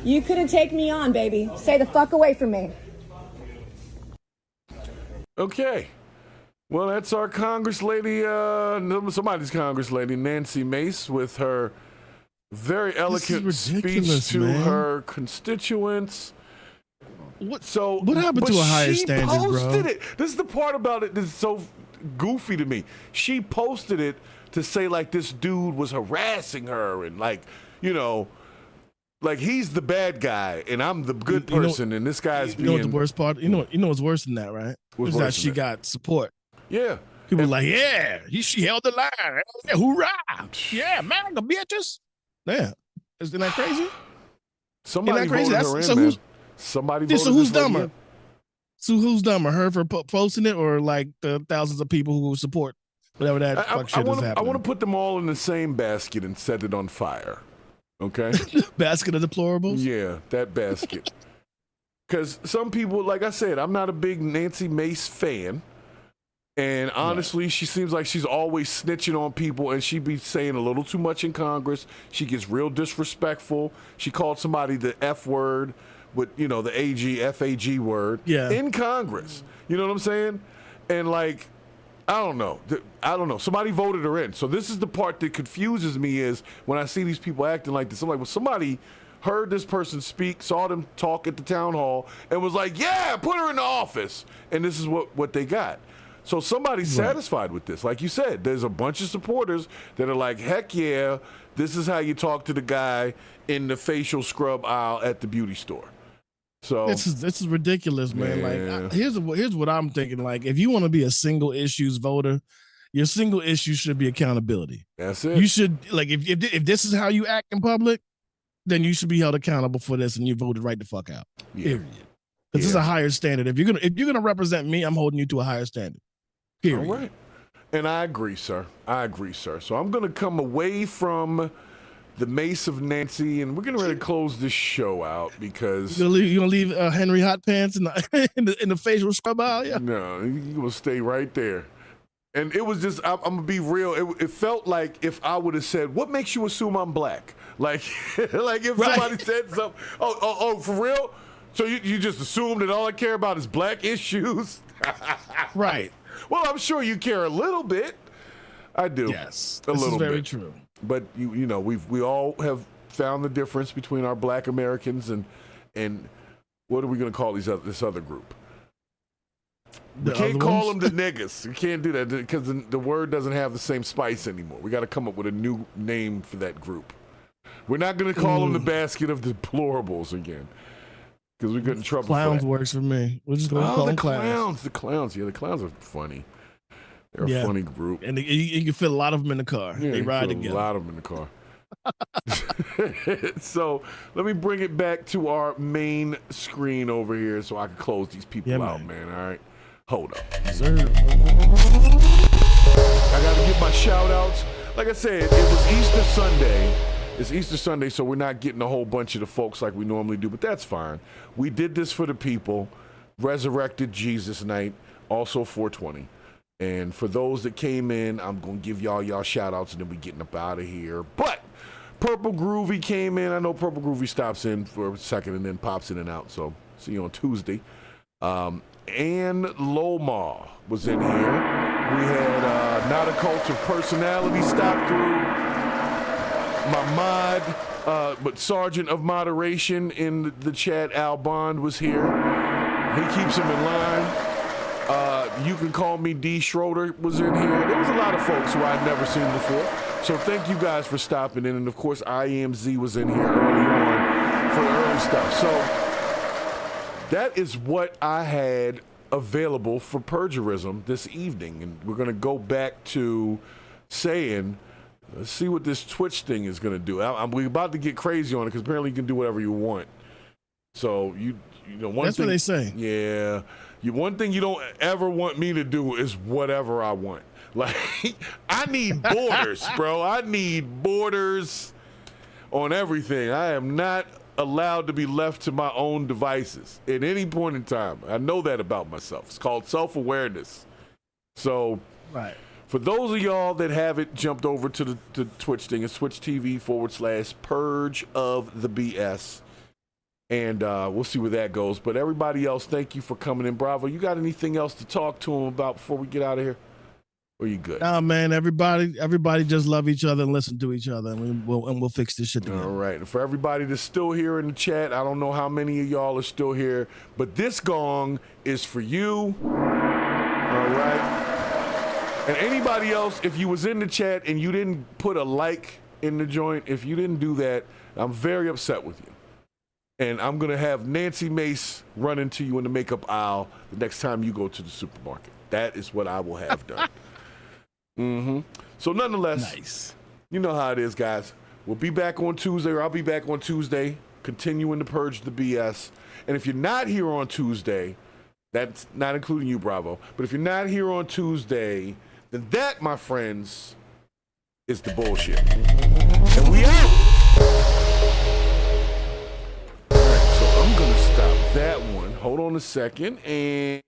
You couldn't take me on, baby. Stay the fuck away from me. Okay. Well, that's our Congress lady, somebody's Congress lady, Nancy Mace, with her very eloquent speech to her constituents. What happened to a higher standard, bro? She posted it. This is the part about it that's so goofy to me. She posted it to say like this dude was harassing her and like, you know, like he's the bad guy and I'm the good person and this guy's being. You know what the worst part? You know what's worse than that, right? What's is worse that than she that? got support. Yeah. People were like, yeah, she held the line. Yeah, hoorah. Yeah, man, the bitches. Yeah. Isn't that crazy? Somebody voted her in, so man. Somebody voted so who's this lady dumber? in. So who's dumber? Her for posting it or like the thousands of people who support whatever that fuck shit is happening? I want to put them all in the same basket and set it on fire. Okay? Basket of deplorables? Yeah, that basket. Because some people, like I said, I'm not a big Nancy Mace fan. And honestly, she seems like she's always snitching on people and she be saying a little too much in Congress. She gets real disrespectful. She called somebody the F word with, you know, the FAG word in Congress. You know what I'm saying? And like, I don't know. Somebody voted her in. So this is the part that confuses me is when I see these people acting like this. I'm like, well, somebody heard this person speak, saw them talk at the town hall and was like, yeah, put her in the office. And this is what they got. So somebody's satisfied with this. Like you said, there's a bunch of supporters that are like, heck yeah, this is how you talk to the guy in the facial scrub aisle at the beauty store. So this is ridiculous, man. Like, here's what I'm thinking. Like, if you want to be a single issues voter, your single issue should be accountability. That's it. You should, like, if this is how you act in public, then you should be held accountable for this, and you voted right the fuck out. Yeah. Period. Because this is a higher standard. If you're gonna represent me, I'm holding you to a higher standard. Period. All right. And I agree, sir. So I'm gonna come away from the Mace of Nancy, and we're gonna ready to close this show out because you gonna leave Henry Hot Pants in the facial scrub aisle? Yeah. No, you will stay right there. And it was just, I'm gonna be real. It felt like if I would have said, "What makes you assume I'm black?" Like, like if somebody said something, oh, for real? So you just assume that all I care about is black issues? Right. Well, I'm sure you care a little bit. I do. Yes, a little is very bit. True. But you know, we all have found the difference between our black Americans and what are we going to call this other group? We can't call them the niggas. We can't do that because the word doesn't have the same spice anymore. We got to come up with a new name for that group. We're not going to call them the basket of deplorables again because we get in trouble. Clowns works for me. We're just going to call them clowns. The clowns. Yeah, the clowns are funny. They're a funny group. And you can fit a lot of them in the car. Yeah, they ride together. A lot of them in the car. So let me bring it back to our main screen over here so I can close these people out, man. All right. Hold up. Sir. I got to get my shout outs. Like I said, it was Easter Sunday. It's Easter Sunday, so we're not getting a whole bunch of the folks like we normally do, but that's fine. We did this for the people. Resurrected Jesus night, also 420. And for those that came in, I'm going to give y'all shout outs and then we getting up out of here. But Purple Groovy came in. I know Purple Groovy stops in for a second and then pops in and out. So see you on Tuesday. Ann Lomar was in here. We had Not a Cult of Personality stop through. My mod, but Sergeant of Moderation in the chat, Al Bond, was here. He keeps him in line. You Can Call Me D. Schroeder was in here. There was a lot of folks who I'd never seen before. So thank you guys for stopping in. And of course, IMZ was in here early on for the early stuff. So that is what I had available for Perjurism this evening. And we're going to go back to saying, let's see what this Twitch thing is going to do. We're about to get crazy on it because apparently you can do whatever you want. So, you know, that's what they say. Yeah. One thing you don't ever want me to do is whatever I want. Like, I need borders, bro. I need borders on everything. I am not allowed to be left to my own devices at any point in time. I know that about myself. It's called self-awareness. So, for those of y'all that haven't jumped over to the Twitch thing, it's Twitch TV/Purge of the BS. And we'll see where that goes. But everybody else, thank you for coming in. Bravo, you got anything else to talk to them about before we get out of here? Or you good? Nah, man, everybody just love each other and listen to each other, and we'll fix this shit together. All right. And for everybody that's still here in the chat, I don't know how many of y'all are still here, but this gong is for you. All right. And anybody else, if you was in the chat and you didn't put a like in the joint, if you didn't do that, I'm very upset with you. And I'm going to have Nancy Mace run into you in the makeup aisle the next time you go to the supermarket. That is what I will have done. So nonetheless, you know how it is, guys. We'll be back on Tuesday, or I'll be back on Tuesday, continuing to purge the BS. And if you're not here on Tuesday, that's not including you, Bravo, but if you're not here on Tuesday, then that, my friends, is the bullshit. And we out! All right, so I'm going to stop that one. Hold on a second, and